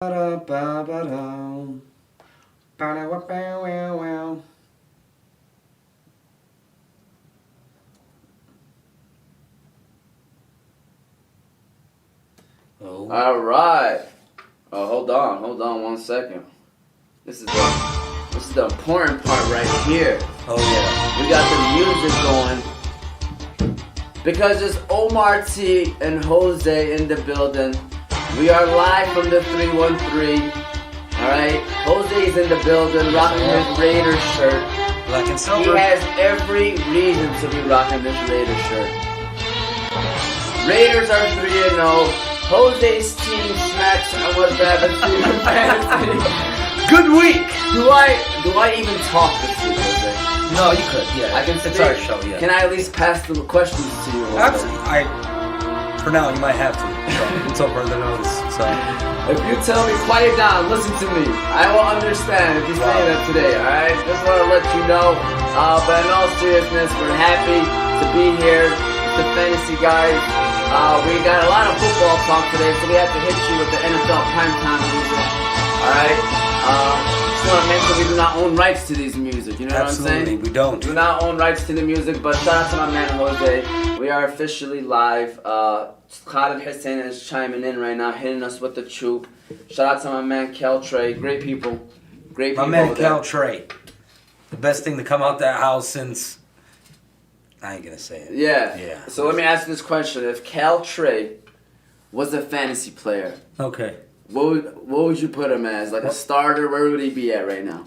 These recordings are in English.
Ba-da-ba-ba-dum. Ba-da-wa-bow-wow-wow. Oh. All right. Oh, hold on 1 second. This is the important part right here. Oh yeah. We got the music going because it's Omar T and Jose in the building. We are live from the 313. All right, Jose is in the building, rocking his Raiders shirt. Black and He silver. has every reason to be rocking this Raiders shirt. Raiders are 3-0. Jose's team smacks what's that? Fantasy. Good week. Do I even talk this week, Jose? No, you could. Yeah. I can It's speak. our show. Yeah. Can I at least pass the questions to you? Jose? Absolutely. For now, you might have to. So, until further notice. So. If you tell me quiet down, listen to me, I will understand if you say that today. All right, just want to let you know. But in all seriousness, we're happy to be here. The fantasy guys. We got a lot of football talk today, so we have to hit you with the NFL primetime music. All right. Just want to mention we do not own rights to these music. You know what I'm saying? Absolutely, we don't. Do not own rights to the music, but shout out to my man Jose. We are officially live. Khalid Hussein is chiming in right now, hitting us with the troop. Shout out to my man Cal Trey. Great people. Great people. My man over there. Cal Trey. The best thing to come out that house since. I ain't gonna say it. Yeah. Yeah. So let me ask you this question. If Cal Trey was a fantasy player, Okay. what would you put him as? Like a starter? Where would he be at right now?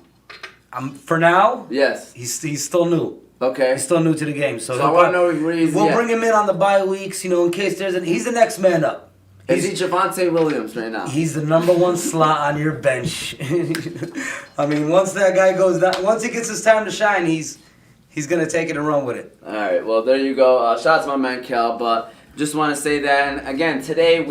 For now, Yes. he's still new. Okay. He's still new to the game, so So I want to know where he's we'll at. bring him in on the bye weeks, in case there's he's the next man up. Is he Javonte Williams right now? He's the number one slot on your bench. I mean, once that guy goes down, once he gets his time to shine, he's gonna take it and run with it. All right, well, there you go. Shout out to my man Cal, but just want to say that. And again, today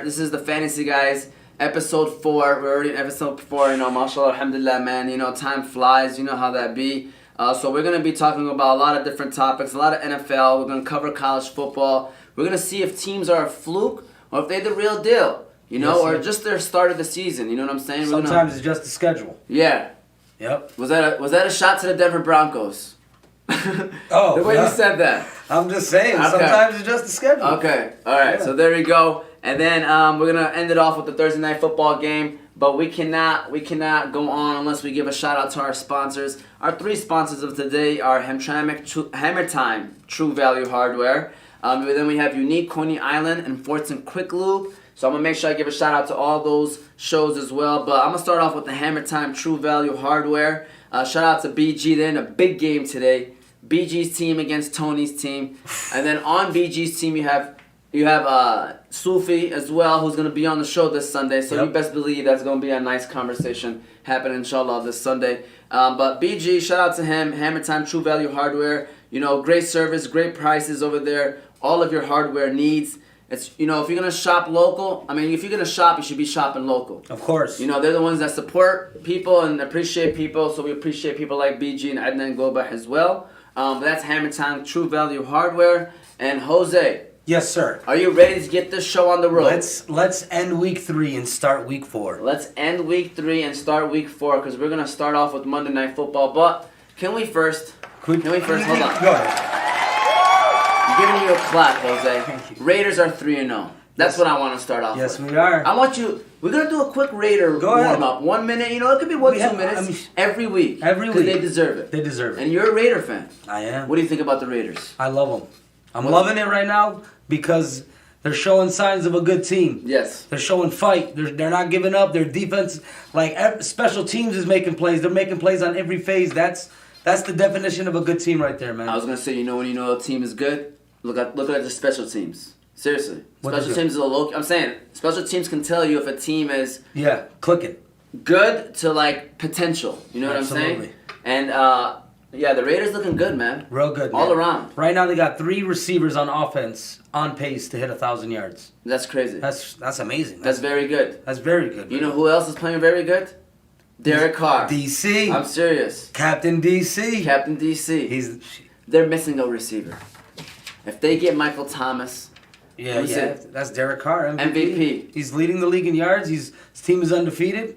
this is the Fantasy Guys, episode 4. We're already in episode 4, mashallah, alhamdulillah, man. Time flies, you know how that be. So we're going to be talking about a lot of different topics, a lot of NFL. We're going to cover college football. We're going to see if teams are a fluke or if they're the real deal, Yes, or sir. just their start of the season, you know what I'm saying? Sometimes it's just the schedule. Yeah. Yep. Was that a shot to the Denver Broncos? Oh, the way yeah. you said that. I'm just saying, Okay. sometimes it's just the schedule. Okay, all right. Yeah. So there we go, and then we're gonna end it off with the Thursday night football game. But we cannot go on unless we give a shout out to our sponsors. Our 3 sponsors of today are Hammer Time True Value Hardware. Then we have Unique Coney Island and Fortson Quick Lube. So I'm gonna make sure I give a shout out to all those shows as well. But I'm gonna start off with the Hammer Time True Value Hardware. Shout out to BG. They're in a big game today. BG's team against Tony's team, and then on BG's team you have Sufi as well, who's gonna be on the show this Sunday. So Yep. you best believe that's gonna be a nice conversation happening, inshallah, this Sunday. But BG, shout out to him. Hammer Time True Value Hardware. Great service, great prices over there. All of your hardware needs. It's if you're gonna shop local, if you're gonna shop, you should be shopping local. Of course. They're the ones that support people and appreciate people, so we appreciate people like BG and Adnan Gobah as well. That's Hammer Time True Value Hardware. And Jose, Yes, sir. are you ready to get this show on the road? Let's end week 3 and start week 4. Let's end week 3 and start week 4 because we're gonna start off with Monday Night Football. But can we first hold on? Go ahead. I'm giving you a clap, Jose. Thank you. Raiders are 3-0. That's what I want to start off Yes, with. we are. We're going to do a quick Raider Go ahead. warm-up. 1 minute, it could be 2 minutes every week. Every Because week. they deserve it. They deserve it. And you're a Raider fan. I am. What do you think about the Raiders? I love them. I'm loving it right now because they're showing signs of a good team. Yes. They're showing fight. They're not giving up. Their defense, special teams is making plays. They're making plays on every phase. That's the definition of a good team right there, man. I was going to say, when you know a team is good, look at the special teams. Seriously. What Special is it? teams is a low... I'm saying, special teams can tell you if a team is Yeah, clicking. good to, potential. You know what I'm Absolutely. saying? And, the Raiders looking good, man. Real good, All man. around. Right now they got 3 receivers on offense on pace to hit 1,000 yards. That's crazy. That's amazing. That's very good. That's very good. You know who else is playing very good? Derek Carr. DC. I'm serious. Captain DC. Captain DC. They're missing a receiver. If they get Michael Thomas, Yeah, yeah. That's Derek Carr, MVP. He's leading the league in yards. His team is undefeated.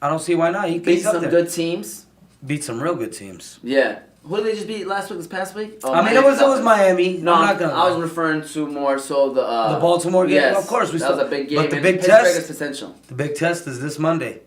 I don't see why not. Beat some good teams. Beat some real good teams. Yeah. Who did they just beat this past week? Oh, I mean, it was Miami. No, I was referring to more so the Baltimore game. Yes, of course, that was a big game. But the big test, potential. The big test is this Monday.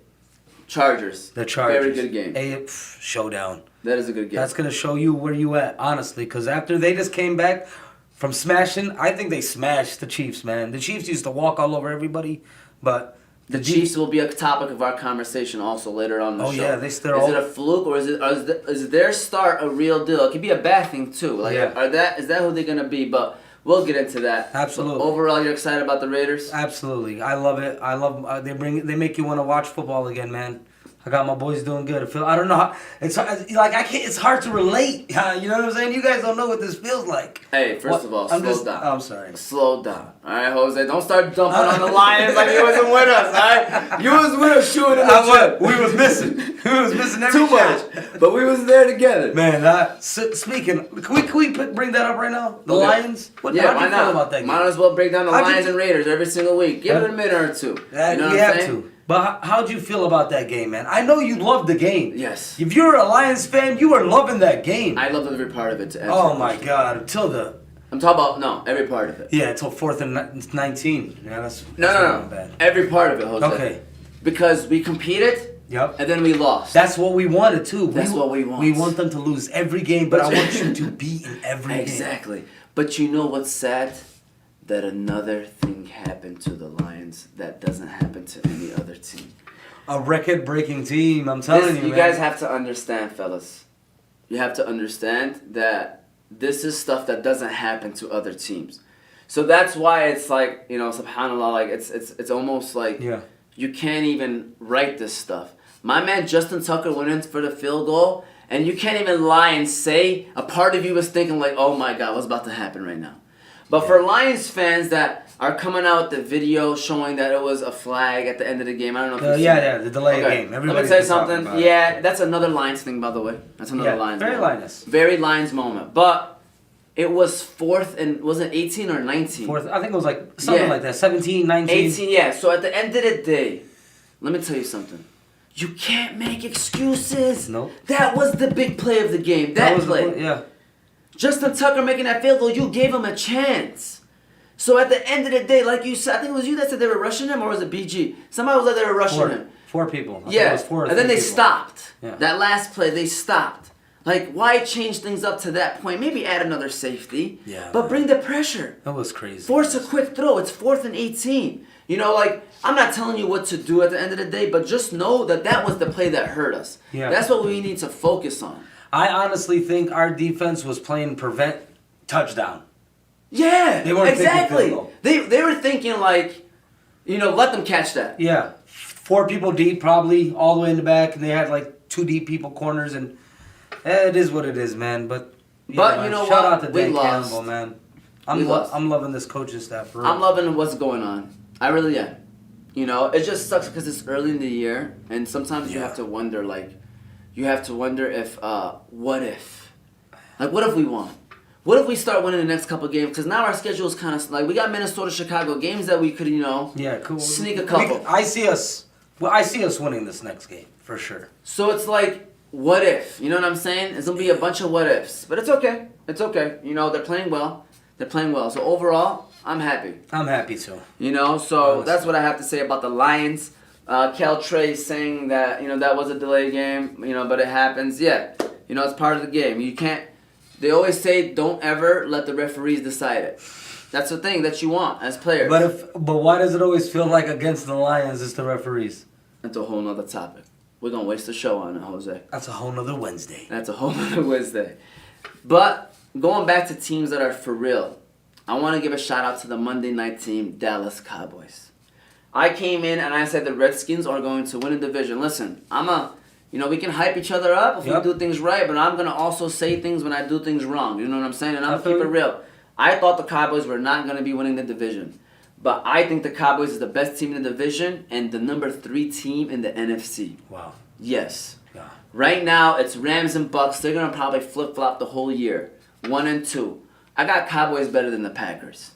Chargers. The Chargers. Very good game. Showdown. That is a good game. That's gonna show you where you at, honestly, because after they just came back from smashing, I think they smashed the Chiefs, man. The Chiefs used to walk all over everybody, but the Chiefs will be a topic of our conversation also later on in the show. Oh yeah, they still. Is it a fluke or is their start a real deal? It could be a bad thing too. Like, is that who they're gonna be? But we'll get into that. Absolutely. But overall, you're excited about the Raiders? Absolutely, I love it. I love they make you want to watch football again, man. I got my boys doing good. I don't know how it's like I can't. It's hard to relate. You know what I'm saying? You guys don't know what this feels like. Hey, first of all, slow down. I'm sorry. Slow down. All right, Jose. Don't start dumping on the Lions like you wasn't with us. All right, you was with us shooting in the gym. We was missing. We was missing every too shot. much, but we was there together. Man, speaking, can we bring that up right now? The Lions. Why not? Feel about that game? Might as well break down the Lions and Raiders every single week. Give it a minute or two. You know what I'm saying? But how'd you feel about that game, man? I know you loved the game. Yes. If you're a Lions fan, you were loving that game. I loved every part of it. Oh my God! Until I'm talking about every part of it. Yeah, until 4th and 19. Yeah, that's no. Bad. Every part of it, Jose. Okay. Because we competed. Yep. And then we lost. That's what we wanted too. That's what we want. We want them to lose every game, but I want you to be in every game. Exactly. But you know what's sad? That another thing happened to the Lions that doesn't happen to any other team. A record-breaking team, I'm telling you, man. You guys have to understand, fellas. You have to understand that this is stuff that doesn't happen to other teams. So that's why it's like, subhanAllah, like it's almost like you can't even write this stuff. My man Justin Tucker went in for the field goal, and you can't even lie and say a part of you was thinking like, oh my God, what's about to happen right now? But for Lions fans that are coming out with the video showing that it was a flag at the end of the game, I don't know if the delay game. Let me tell you something. Yeah, that's another Lions thing, by the way. That's another Lions very moment. Lions. Very Lions moment. But it was 4th and, was it 18 or 19? 4th, I think it was like something like that, 17, 19. 18, yeah. So at the end of the day, let me tell you something. You can't make excuses. Nope. That was the big play of the game. That play. Yeah. Justin Tucker making that field goal, you gave him a chance. So at the end of the day, like you said, I think it was you that said they were rushing him, or was it BG? Somebody was like they were rushing him. 4 people. I think it was 4 and then they stopped. Yeah. That last play, they stopped. Like, why change things up to that point? Maybe add another safety. Yeah. But bring the pressure. That was crazy. Force a quick throw. It's 4th and 18. I'm not telling you what to do at the end of the day, but just know that was the play that hurt us. Yeah. That's what we need to focus on. I honestly think our defense was playing prevent touchdown. Yeah, they weren't exactly. Thinking they were thinking like, let them catch that. Yeah, 4 people deep probably all the way in the back, and they had like 2 deep people corners, and it is what it is, man. But shout out to Dan Campbell, man. I'm loving this coaching staff. For real. I'm loving what's going on. I really am. It just sucks because it's early in the year, and sometimes you have to wonder if what if? Like, what if we won? What if we start winning the next couple games? Because now our schedule is kind of like we got Minnesota, Chicago games that we could, cool. Sneak a couple. I see us winning this next game for sure. So it's like, what if? You know what I'm saying? It's gonna be a bunch of what ifs, but it's okay. It's okay. They're playing well. So overall, I'm happy. I'm happy too. So that's what I have to say about the Lions. Cal Trey saying that that was a delay game. But it happens. Yeah. It's part of the game. You can't. They always say don't ever let the referees decide it. That's the thing that you want as players. But why does it always feel like against the Lions it's the referees? That's a whole nother topic. We're gonna waste the show on it, Jose. That's a whole nother Wednesday. But going back to teams that are for real, I want to give a shout out to the Monday night team, Dallas Cowboys. I came in and I said the Redskins are going to win a division. Listen, we can hype each other up if we do things right, but I'm going to also say things when I do things wrong. You know what I'm saying? And I'm going to keep it real. I thought the Cowboys were not going to be winning the division. But I think the Cowboys is the best team in the division and the number 3 team in the NFC. Wow. Yes. Yeah. Right now, it's Rams and Bucks. They're going to probably flip-flop the whole year. 1 and 2. I got Cowboys better than the Packers.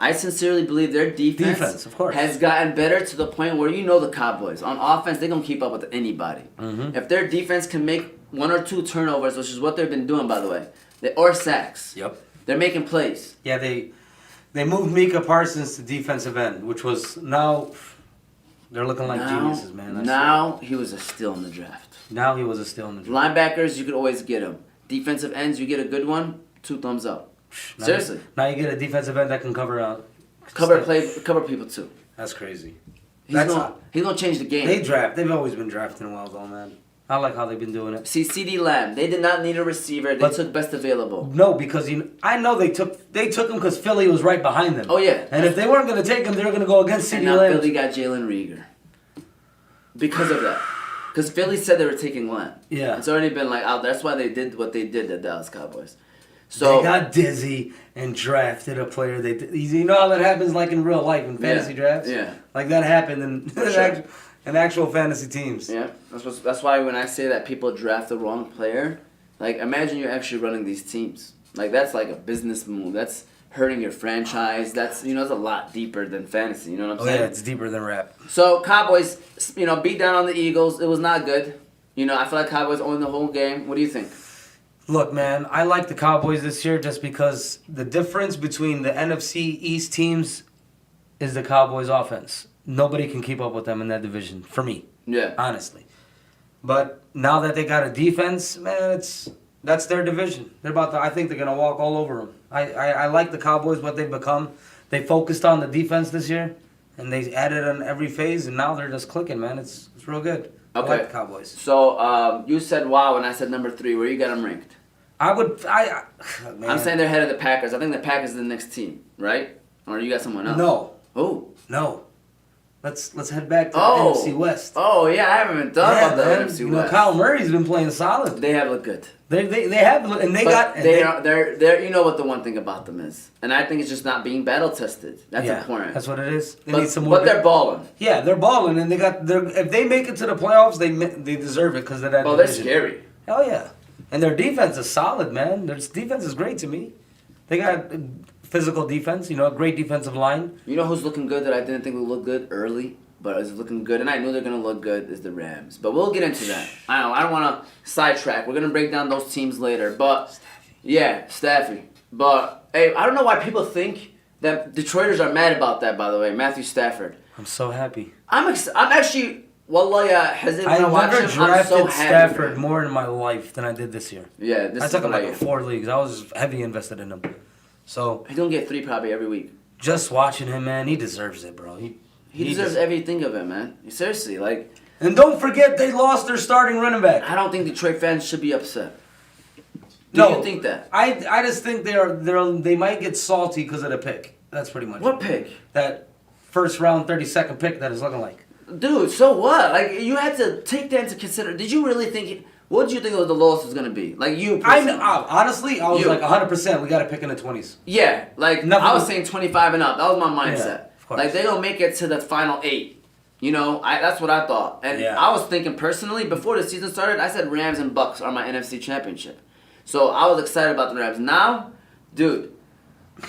I sincerely believe their defense of course, has gotten better to the point where the Cowboys. On offense, they're going to keep up with anybody. Mm-hmm. If their defense can make 1 or 2 turnovers, which is what they've been doing, by the way, or sacks. Yep. They're making plays. Yeah, they moved Micah Parsons to defensive end, which was now they're looking like geniuses, man. Now he was a steal in the draft. Now he was a steal in the draft. Linebackers, you could always get them. Defensive ends, you get a good one, 2 thumbs up. Seriously. Now you get a defensive end that can cover people too. That's crazy. He's gonna change the game. They've always been drafting well though, man. I like how they've been doing it. See, CD Lamb, they did not need a receiver. They took best available. No, because I know they took him because Philly was right behind them. Oh yeah. And if they weren't going to take him, they were going to go against CD Lamb. And now Philly got Jalen Reagor. Because of that. Because Philly said they were taking Lamb. Yeah. It's already been that's why they did what they did to Dallas Cowboys. So they got dizzy and drafted a player. You know how that happens like in real life in fantasy drafts? Yeah. Like that happened in actual fantasy teams. Yeah. That's why when I say that people draft the wrong player, like imagine you're actually running these teams. Like that's like a business move. That's hurting your franchise. That's it's a lot deeper than fantasy. You know what I'm saying? Yeah, it's deeper than rap. So Cowboys, beat down on the Eagles. It was not good. I feel like Cowboys owned the whole game. What do you think? Look, man, I like the Cowboys this year just because the difference between the NFC East teams is the Cowboys' offense. Nobody can keep up with them in that division, for me. Yeah. Honestly. But now that they got a defense, man, that's their division. I think they're going to walk all over them. I like the Cowboys, what they've become. They focused on the defense this year, and they added on every phase, and now they're just clicking, man. It's real good. Okay. I like the Cowboys. So you said wow, and I said number 3. Where you got them ranked? Man. I'm saying they're ahead of the Packers. I think the Packers are the next team, right? Or you got someone else? No. Oh. No. Let's head back to the NFC West. Oh yeah, I haven't even thought about the NFC West. Kyle Murray's been playing solid. They have looked good. They have, and they're you know what the one thing about them is, and I think it's just not being battle tested. That's important. That's what it is. They need some more. But they're balling. Yeah, they're balling, and if they make it to the playoffs, they deserve it because of that. Well, division. they're scary. Hell yeah, and their defense is solid, man. Their defense is great to me. They got physical defense, a great defensive line. You know who's looking good that I didn't think would look good early? But is looking good, and I knew they're going to look good, is the Rams. But we'll get into that. I don't want to sidetrack. We're going to break down those teams later. But, yeah, Staffy. But, hey, I don't know why people think that Detroiters are mad about that, by the way, Matthew Stafford. I'm so happy. I'm actually, wallahi, hesitant when I watch him. I'm so happy. Stafford man. more in my life than I did this year. Yeah, this I is took him like 4 leagues. I was heavy invested in him. So he's going to get 3 probably every week. Just watching him, man, he deserves it, bro. He deserves everything of it, man. Seriously, And don't forget, they lost their starting running back. I don't think Detroit fans should be upset. Do you think that? I just think they might get salty because of the pick. That's pretty much What pick? That first round 32nd pick that is looking like. Dude, so what? You had to take that into consideration. Did you really think... What did you think the lowest was going to be? You personally. Honestly, I was 100%. We got to pick in the 20s. Yeah, I was saying 25 and up. That was my mindset. Yeah, they don't make it to the final 8. That's what I thought. And I was thinking personally, before the season started, I said Rams and Bucks are my NFC championship. So I was excited about the Rams. Now, dude,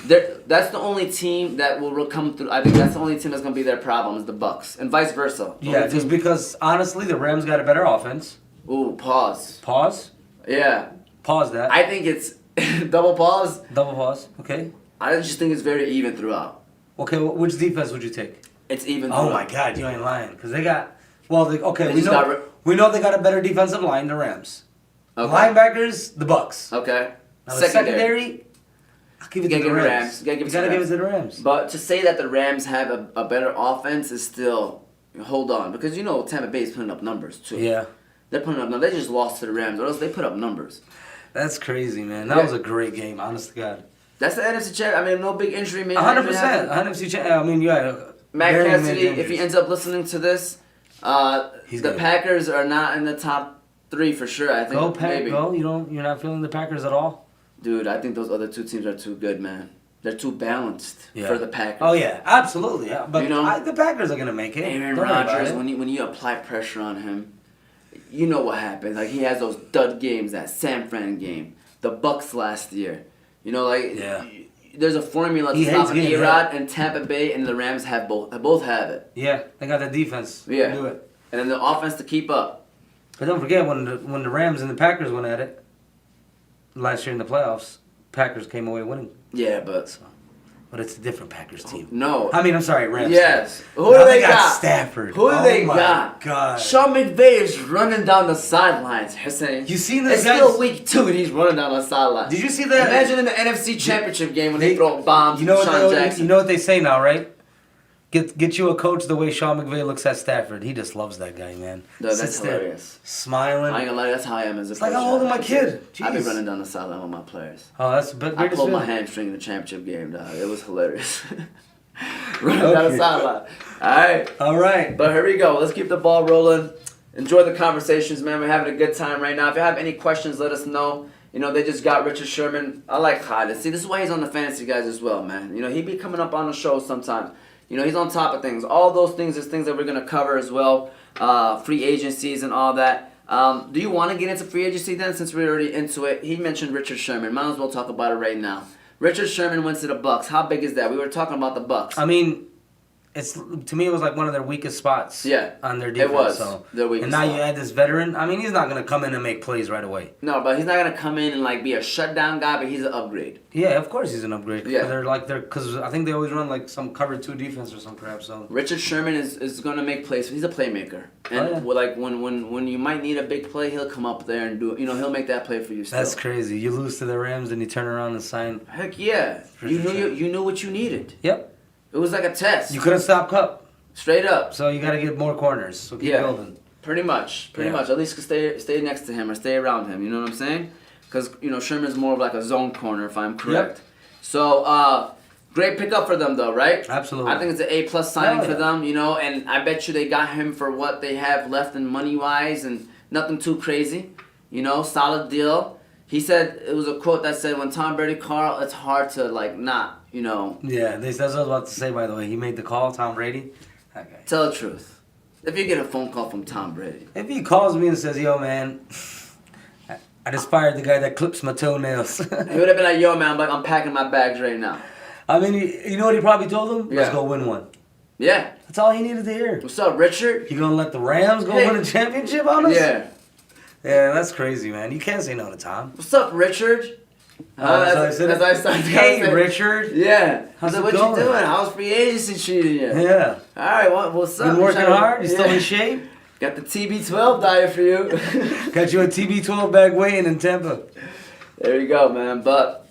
that's the only team that will come through. I think that's the only team that's going to be their problem is the Bucks. And vice versa. Yeah, just because, honestly, the Rams got a better offense. Ooh, pause. Pause? Yeah. Pause that. I think it's double pause. Double pause, okay. I just think it's very even throughout. Okay, which defense would you take? It's even throughout. Oh my God, you ain't lying. Because they got, we know they got a better defensive line, the Rams. Okay. Linebackers, the Bucks. Okay. Now secondary, I'll give it to the Rams. You gotta give it to the Rams. But to say that the Rams have a better offense is still, hold on. Because Tampa Bay is putting up numbers too. Yeah. They're putting up numbers. They just lost to the Rams, or else they put up numbers. That's crazy, man. That was a great game, honest to God. That's the NFC champ. I mean, no big injury, man. 100%. NFC champ. I mean, Matt Cassidy, if he ends up listening to this, the Packers are not in the top 3 for sure. I think. Go Pack, go. You're not feeling the Packers at all? Dude, I think those other 2 teams are too good, man. They're too balanced for the Packers. Oh yeah, absolutely. Yeah. But the Packers are gonna make it. Aaron Rodgers, when you apply pressure on him. You know what happens. He has those dud games, that San Fran game, the Bucks last year. there's a formula to stop an A-Rod, and Tampa Bay and the Rams have both have it. Yeah, they got the defense. Yeah. Do it. And then the offense to keep up. But don't forget, when the Rams and the Packers went at it last year in the playoffs, Packers came away winning. Yeah, but it's a different Packers team. No. I'm sorry, Rams. Yes. Who do they got? Stafford. Who do they got? God. Sean McVay is running down the sidelines. Hussein. You seen this? It's still week 2 and he's running down the sidelines. Did you see that? Imagine in the NFC Championship game when they throw bombs. You know Sean Jackson. You know what they say now, right? Get you a coach the way Sean McVay looks at Stafford. He just loves that guy, man. No, that's hilarious. Smiling. I ain't gonna lie, that's how I am as a coach. It's like I'm holding my kid. I be running down the sideline with my players. Oh, that's the I pulled my hamstring in the championship game, dog. It was hilarious. Running down the sideline. All right. But here we go. Let's keep the ball rolling. Enjoy the conversations, man. We're having a good time right now. If you have any questions, let us know. You know, they just got Richard Sherman. I like Khalid. See, this is why he's on the fantasy guys as well, man. You know, he be coming up on the show sometimes. You know, he's on top of things. All those things is things that we're going to cover as well. Free agencies and all that. Do you want to get into free agency then, since we're already into it? He mentioned Richard Sherman. Might as well talk about it right now. Richard Sherman went to the Bucs. How big is that? We were talking about the Bucs. I mean, to me, it was like one of their weakest spots. Yeah, on their defense. It was their weakest. And now you add this veteran. I mean, he's not going to come in and make plays right away. No, but he's not going to come in and like be a shutdown guy. But he's an upgrade. Yeah, of course he's an upgrade. Yeah, because I think they always run like some cover 2 defense or some crap. So Richard Sherman is going to make plays. He's a playmaker, and like when you might need a big play, he'll come up there and do it. You know, he'll make that play for you. Still. That's crazy. You lose to the Rams and you turn around and sign. Heck yeah, you knew what you needed. Yep. It was like a test. You couldn't stop Cup. Straight up. So you got to get more corners. So keep building. Pretty much. At least stay next to him or stay around him. You know what I'm saying? Because Sherman's more of like a zone corner, if I'm correct. Yep. So great pickup for them though, right? Absolutely. I think it's an A+ signing for them. You know, and I bet you they got him for what they have left in money wise and nothing too crazy. You know, solid deal. He said it was a quote that said, "When Tom Brady called, it's hard to like not." You know. Yeah, that's what I was about to say. By the way, he made the call, Tom Brady. Okay. Tell the truth. If you get a phone call from Tom Brady. If he calls me and says, "Yo, man, I just fired the guy that clips my toenails." He would have been like, "Yo, man, I'm packing my bags right now." I mean, you know what he probably told him? Let's go win one. Yeah. That's all he needed to hear. What's up, Richard? You gonna let the Rams go win a championship on us? Yeah. Yeah, that's crazy, man. You can't say no to Tom. What's up, Richard? As I started hey, Richard. Yeah. How's it what going? You doing? How's free agency treating you? Yeah. All right, what's up? Been working hard? You still in shape? Got the TB12 diet for you. Got you a TB12 bag waiting in Tampa. There you go, man. But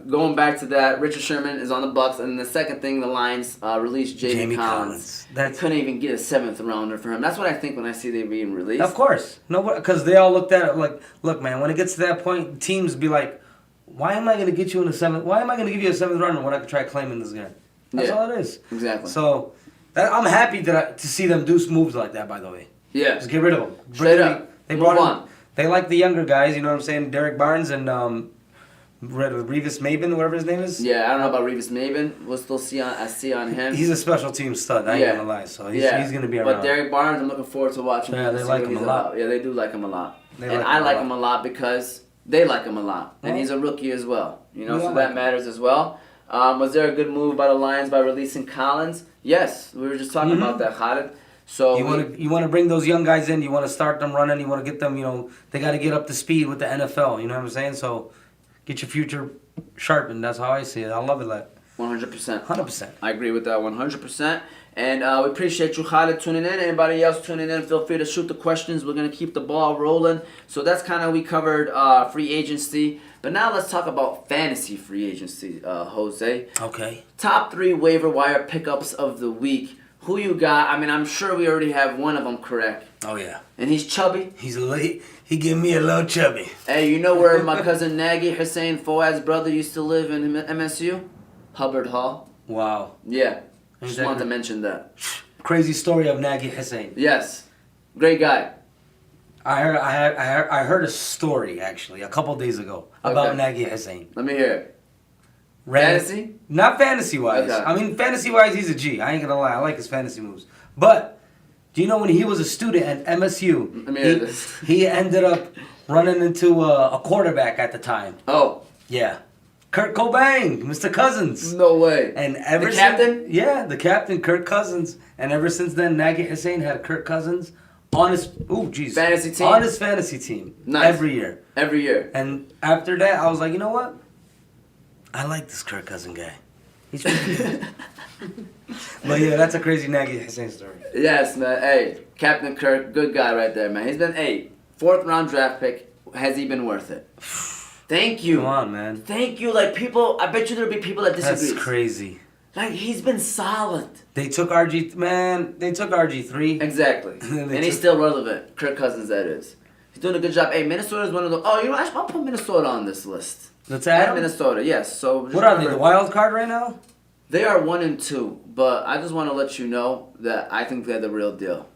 going back to that, Richard Sherman is on the Bucs, and the second thing, the Lions released Jamie Collins. They couldn't even get a 7th rounder for him. That's what I think when I see they being released. Of course, no, because they all looked at it like, look, man, when it gets to that point, teams be like, why am I going to get you in the 7th? Why am I going to give you a 7th rounder when I could try claiming this guy? That's all it is. Exactly. So I'm happy to see them do moves like that. By the way. Yeah. Just get rid of them. Straight up. They brought in. They like the younger guys. You know what I'm saying? Derek Barnes and Revis Maben, whatever his name is. Yeah, I don't know about Revis Maben. We'll still see on him. He's a special team stud. I ain't gonna lie. So he's gonna be around. But Derek Barnes, I'm looking forward to watching. Yeah, they like him a lot. Yeah, they do like him a lot. I like him a lot because they like him a lot, and he's a rookie as well. You know, so that matters as well. Was there a good move by the Lions by releasing Collins? Yes, we were just talking about that, Khalid. So you want to bring those young guys in. You want to start them running. You want to get them. You know, they got to get up to speed with the NFL. You know what I'm saying? So get your future sharpened. That's how I see it. I love it. Like 100%. 100%. I agree with that 100%. And we appreciate you, Khalid, tuning in. Anybody else tuning in, feel free to shoot the questions. We're going to keep the ball rolling. So that's kind of, we covered free agency. But now let's talk about fantasy free agency, Jose. Okay. Top 3 waiver wire pickups of the week. Who you got? I mean, I'm sure we already have one of them correct. Oh, yeah. And he's chubby? He give me a little chubby. Hey, you know where my cousin Nagy, Hussein Fouad's brother, used to live in MSU? Hubbard Hall. Wow. Yeah. Just wanted to mention that. Crazy story of Nagy Hussein. Yes. Great guy. I heard a story, actually, a couple days ago about Nagy Hussein. Let me hear it. Fantasy? Not fantasy-wise. Okay. I mean, fantasy-wise, he's a G. I ain't gonna lie. I like his fantasy moves. But do you know when he was a student at MSU, Let me hear this. He ended up running into a quarterback at the time. Oh. Yeah. Kurt Cobain, Mr. Cousins. No way. And ever the captain? Yeah, the captain, Kurt Cousins. And ever since then, Nagy Hussein had Kurt Cousins on his fantasy team. On his fantasy team. Nice. Every year. Every year. And after that, I was like, you know what? I like this Kurt Cousin guy. He's pretty good. But yeah, that's a crazy Nagy Hussein story. Yes, man. Hey, Captain Kirk, good guy right there, man. He's been fourth round draft pick. Has he been worth it? Thank you. Come on, man. Thank you. Like people, I bet you there'll be people that disagree. That's crazy. Like he's been solid. They took RG3. Exactly. And he's still relevant. Kirk Cousins, that is. He's doing a good job. Hey, Minnesota's one of the. Oh, you know, I'll put Minnesota on this list. Let's add Minnesota. Yes. So. What are they? The wild card right now? They are 1-2, but I just want to let you know that I think they're the real deal.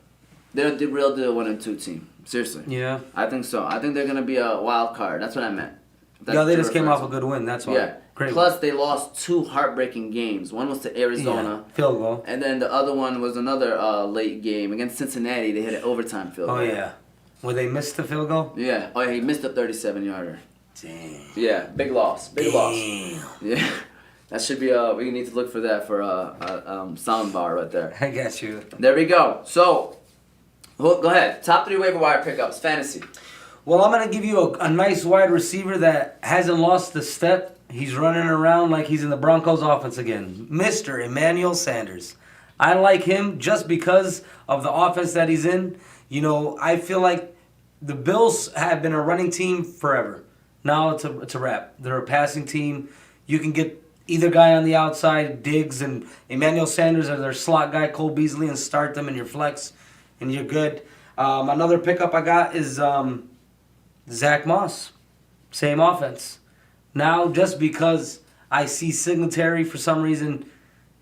They're the real deal 1-2 team. Seriously. Yeah. I think so. I think they're gonna be a wild card. That's what I meant. Yeah, they just came off a good win. That's why. Yeah. Crazy. Plus, they lost 2 heartbreaking games. One was to Arizona. Yeah. Field goal. And then the other one was another late game against Cincinnati. They hit an overtime field goal. Oh yeah. Where they missed the field goal? Yeah. Oh yeah, he missed a 37-yarder. Damn. Yeah. Big loss. Big loss. Yeah. That should be we need to look for that for a sound bar right there. I got you. There we go. So, go ahead. Top 3 waiver wire pickups. Fantasy. Well, I'm going to give you a nice wide receiver that hasn't lost a step. He's running around like he's in the Broncos offense again. Mr. Emmanuel Sanders. I like him just because of the offense that he's in. You know, I feel like the Bills have been a running team forever. Now it's a wrap. They're a passing team. You can get either guy on the outside, Diggs and Emmanuel Sanders, or their slot guy, Cole Beasley, and start them in your flex, and you're good. Another pickup I got is Zach Moss. Same offense. Now, just because I see Singletary for some reason,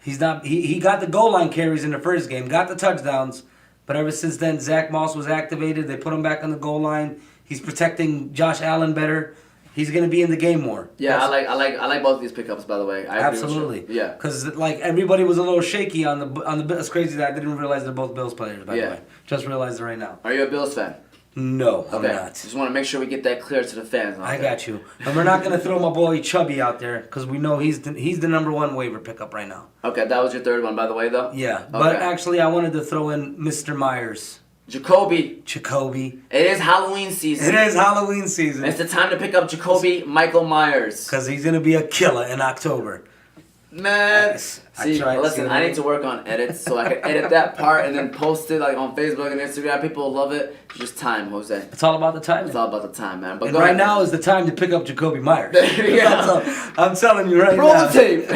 he got the goal line carries in the first game, got the touchdowns, but ever since then, Zach Moss was activated. They put him back on the goal line. He's protecting Josh Allen better. He's gonna be in the game more. Yeah, I like both of these pickups. By the way, I agree absolutely. with you. Yeah, because like everybody was a little shaky on the. It's crazy that I didn't realize they're both Bills players. By the way, just realized it right now. Are you a Bills fan? No, I'm not. Just want to make sure we get that clear to the fans. I got you, and we're not gonna throw my boy Chubby out there because we know he's the number 1 waiver pickup right now. Okay, that was your third one, by the way, though. Yeah, but actually, I wanted to throw in Mr. Myers. Jacoby. It is Halloween season. It's the time to pick up Jacoby Michael Myers. Because he's going to be a killer in October. Man. Listen, I need to work on edits so I can edit that part and then post it like on Facebook and Instagram. People love it. Just time, Jose. It's all about the time. It's all about the time, man. But right now is the time to pick up Jacoby Myers. There you go. I'm telling you right now. Roll the tape.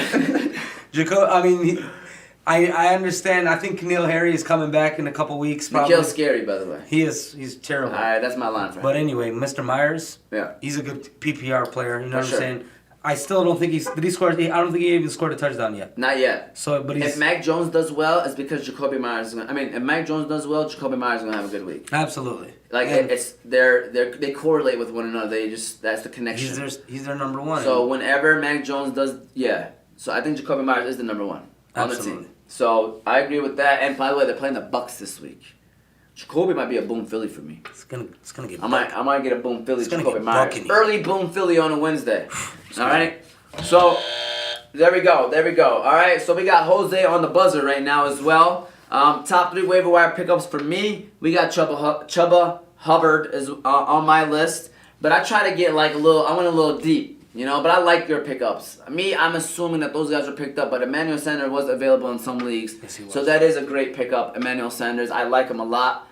I understand. I think N'Keal Harry is coming back in a couple weeks. N'Keal's scary, by the way. He is. He's terrible. All right, that's my line for him. But anyway, Mr. Myers. Yeah. He's a good PPR player. You know what I'm saying? I still don't think did he score? I don't think he even scored a touchdown yet. Not yet. But if Mac Jones does well, it's because Jacoby Myers is gonna. If Mac Jones does well, Jacoby Myers is gonna have a good week. Absolutely. They correlate with one another. That's the connection. He's their number 1. So whenever Mac Jones does, So I think Jacoby Myers is the number 1 on the team. So I agree with that. And by the way, they're playing the Bucks this week. Jacoby might be a boom Philly for me. It's gonna get. I might get a boom Philly. Jacoby Myers. Early boom Philly on a Wednesday. All right. So there we go. All right. So we got Jose on the buzzer right now as well. Top 3 waiver wire pickups for me. We got Chuba Hubbard is on my list, but I try to get I went a little deep. But I like your pickups. I'm assuming that those guys were picked up, but Emmanuel Sanders was available in some leagues. Yes, he was. So that is a great pickup, Emmanuel Sanders. I like him a lot.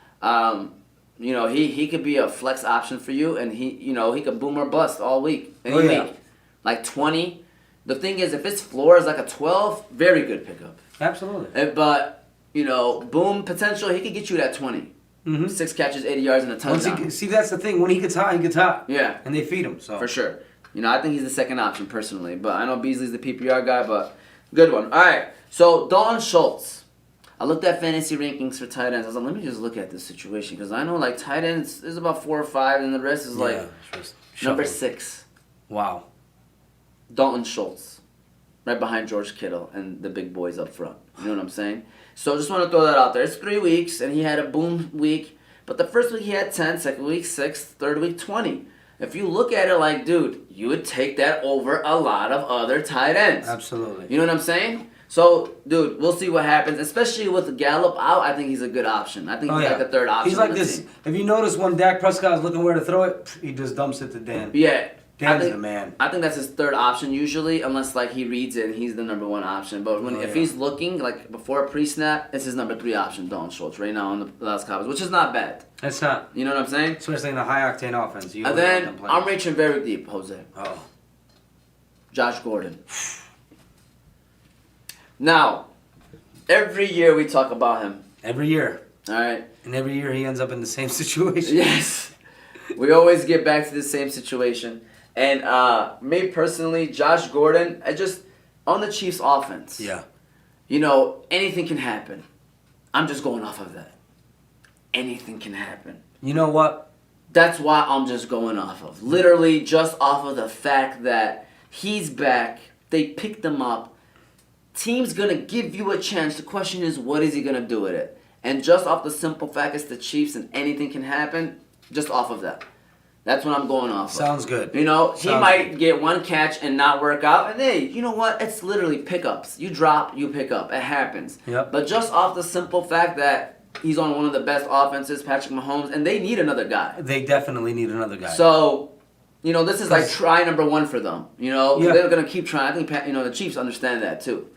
He could be a flex option for you, and he could boom or bust all week. Any week. Like 20. The thing is, if his floor is like a 12, very good pickup. Absolutely. But, boom potential, he could get you that 20. Mm-hmm. 6 catches, 80 yards, and a touchdown. See, that's the thing. When he gets hot, he gets hot. Yeah. And they feed him. So for sure. I think he's the second option personally, but I know Beasley's the PPR guy, but good one. All right, so Dalton Schultz. I looked at fantasy rankings for tight ends. I was like, let me just look at this situation because I know tight ends is about 4 or 5, and the rest is number 6. Wow. Dalton Schultz, right behind George Kittle and the big boys up front. You know what I'm saying? So just want to throw that out there. It's 3 weeks, and he had a boom week, but the first week he had 10, second week 6, third week 20. if you look at it like, dude, you would take that over a lot of other tight ends. Absolutely. You know what I'm saying? So, dude, we'll see what happens. Especially with Gallup out, I think he's a good option. I think he's like the third option. He's like this. Team. If you notice when Dak Prescott is looking where to throw it, he just dumps it to Dan. Yeah. Dan's the man. I think that's his third option usually, unless like he reads it and he's the number one option. But if he's looking like before a pre-snap, it's his number 3 option, Dalton Schultz, right now on the Dallas Cowboys, which is not bad. It's not. You know what I'm saying? Especially in a high-octane offense. And then I'm reaching very deep, Jose. Oh. Josh Gordon. Now, every year we talk about him. Every year. All right. And every year he ends up in the same situation. Yes. We always get back to the same situation. And me personally, Josh Gordon, on the Chiefs offense. Yeah. You know, anything can happen. I'm just going off of that. Anything can happen. You know what? That's why I'm just going off of. Literally just off of the fact that he's back. They picked him up. Team's going to give you a chance. The question is, what is he going to do with it? And just off the simple fact it's the Chiefs and anything can happen, just off of that. That's what I'm going off of. Sounds good. You know, he might get one catch and not work out. And hey, you know what? It's literally pickups. You drop, you pick up. It happens. Yep. But just off the simple fact that he's on one of the best offenses, Patrick Mahomes, and they need another guy. They definitely need another guy. So, you know, this is like try number 1 for them. You know, they're going to keep trying. I think, the Chiefs understand that too.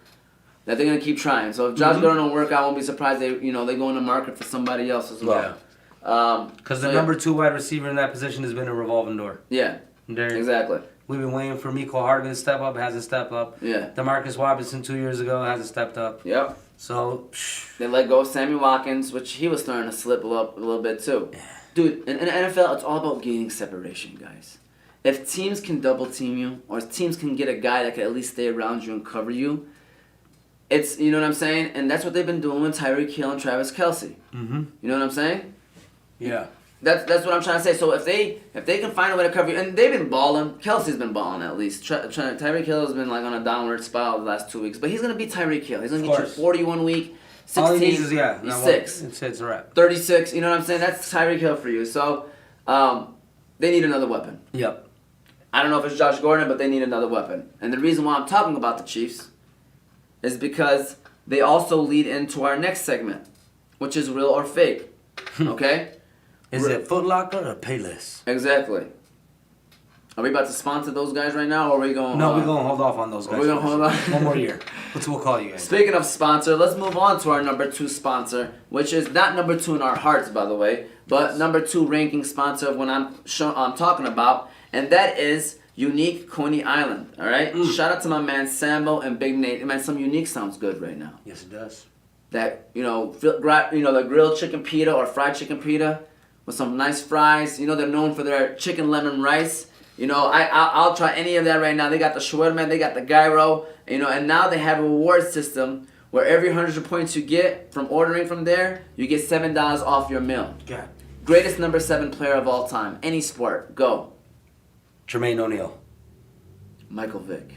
That they're going to keep trying. So if Josh Gordon don't work out, I won't be surprised they go in the market for somebody else as well. Yeah. Because the number 2 wide receiver in that position has been a revolving door. Yeah, exactly. We've been waiting for Mecole Hardman to step up, hasn't stepped up. Yeah. DeMarcus Robinson 2 years ago hasn't stepped up. Yep. So they let go of Sammy Watkins, which he was starting to slip up a little bit too. Yeah. Dude, in the NFL, it's all about gaining separation, guys. If teams can double team you, or teams can get a guy that can at least stay around you and cover you, it's, you know what I'm saying? And that's what they've been doing with Tyreek Hill and Travis Kelce. Mm-hmm. You know what I'm saying? Yeah. That's what I'm trying to say. So if they can find a way to cover you, and they've been balling. Kelsey's been balling at least. Tyreek Hill has been like on a downward spiral the last 2 weeks, but he's gonna be Tyreek Hill. He's gonna get you 41 week, 16. All he needs is he's 6. It's a wrap. 36. You know what I'm saying? That's Tyreek Hill for you. So they need another weapon. Yep. I don't know if it's Josh Gordon, but they need another weapon. And the reason why I'm talking about the Chiefs is because they also lead into our next segment, which is real or fake. Okay? Is it Foot Locker or Payless? Exactly. Are we about to sponsor those guys right now, or are we going? No, we're going to hold off on those guys. We're going to hold on. One more year. We'll call you guys. Speaking of sponsor, let's move on to our number 2 sponsor, which is not number 2 in our hearts, by the way, but number 2 ranking sponsor of when I'm talking about, and that is Unique Coney Island. All right. Shout out to my man Sambo and Big Nate. Man, some Unique sounds good right now. Yes, it does. That the grilled chicken pita or fried chicken pita with some nice fries. You know, they're known for their chicken lemon rice. You know, I'll try any of that right now. They got the shawarma, they got the gyro, you know, and now they have a reward system where every 100 points you get from ordering from there, you get $7 off your meal. God. Greatest number 7 player of all time. Any sport. Go. Jermaine O'Neal. Michael Vick.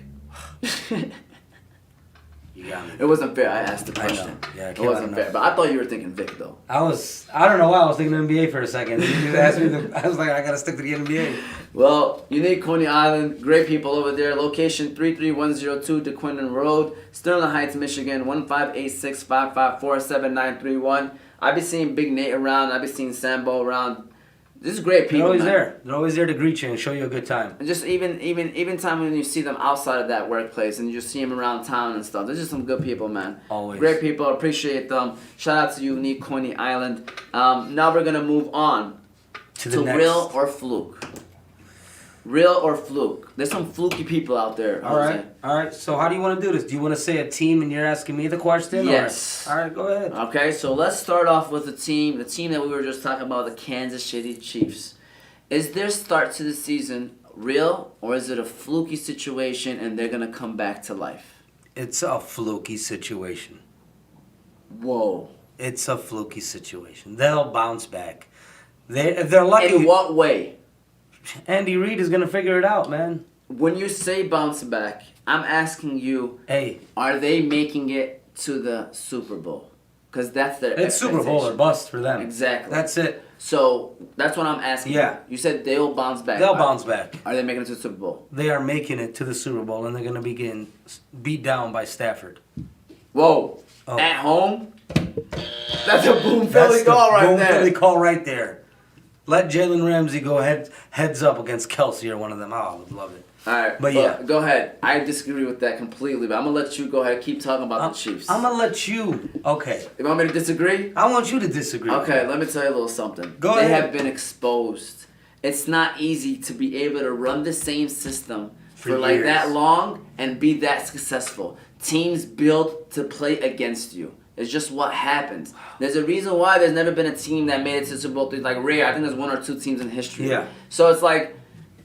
You got me. It wasn't fair. I asked the question. Yeah, it wasn't fair. But I thought you were thinking Vic, though. I don't know why. I was thinking NBA for a second. You just asked me. I was like, I got to stick to the NBA. Well, Unique Coney Island. Great people over there. Location 33102 DeQuinden Road, Sterling Heights, Michigan, 15865547931. I be seeing Big Nate around. I be seeing Sambo around. This is great people. They're always man. there. They're always there to greet you and show you a good time. And just even time when you see them outside of that workplace and you just see them around town and stuff. They're just some good people, man. Always. Great people. Appreciate them. Shout out to Unique Coney Island. Now we're going to move on to next. real or fluke. Real or fluke. There's some fluky people out there. All right. So how do you want to do this? Do you want to say a team and you're asking me the question? Yes. Or? All right, go ahead. Okay, so let's start off with the team that we were just talking about, the Kansas City Chiefs. Is their start to the season real, or is it a fluky situation and they're going to come back to life? It's a fluky situation. Whoa. It's a fluky situation. They'll bounce back. If they're lucky. In what way? Andy Reid is going to figure it out, man. When you say bounce back, I'm asking you, are they making it to the Super Bowl? Because that's their It's Super Bowl or bust for them. Exactly. That's it. So that's what I'm asking. Yeah. You said they'll bounce back. They'll bounce back. Are they making it to the Super Bowl? They are making it to the Super Bowl, and they're going to be getting beat down by Stafford. Whoa. Oh. At home? That's a boom Philly call right there. Boom Philly call right there. Let Jalen Ramsey go heads up against Kelsey or one of them. Oh, I would love it. All right. But yeah. Go ahead. I disagree with that completely, but I'm going to let you go ahead. Keep talking about the Chiefs. I'm going to let you. Okay. You want me to disagree? I want you to disagree. Okay, let me tell you a little something. Go ahead. They have been exposed. It's not easy to be able to run the same system for like years. that long and be that successful. Teams built to play against you. It's just what happens. There's a reason why there's never been a team that made it to the Super Bowl. Like rare, I think there's one or two teams in history. Yeah. So it's like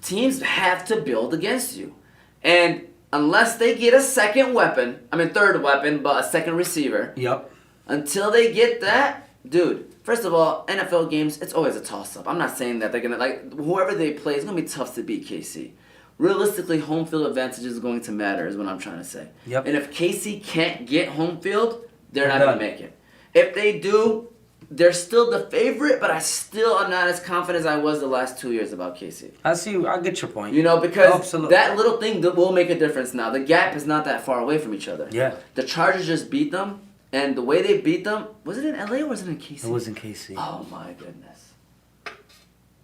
teams have to build against you. And unless they get a third weapon, but a second receiver. Yep. Until they get that, dude, first of all, NFL games, it's always a toss-up. I'm not saying that they're going to, whoever they play, it's going to be tough to beat KC. Realistically, home field advantage is going to matter, is what I'm trying to say. Yep. And if KC can't get home field, they're not going to make it. If they do, they're still the favorite, but I still am not as confident as I was the last 2 years about KC. I get your point. You know, because Absolutely. that little thing that will make a difference now. The gap is not that far away from each other. Yeah. The Chargers just beat them, and the way they beat them, was it in LA or was it in KC? It was in KC. Oh my goodness.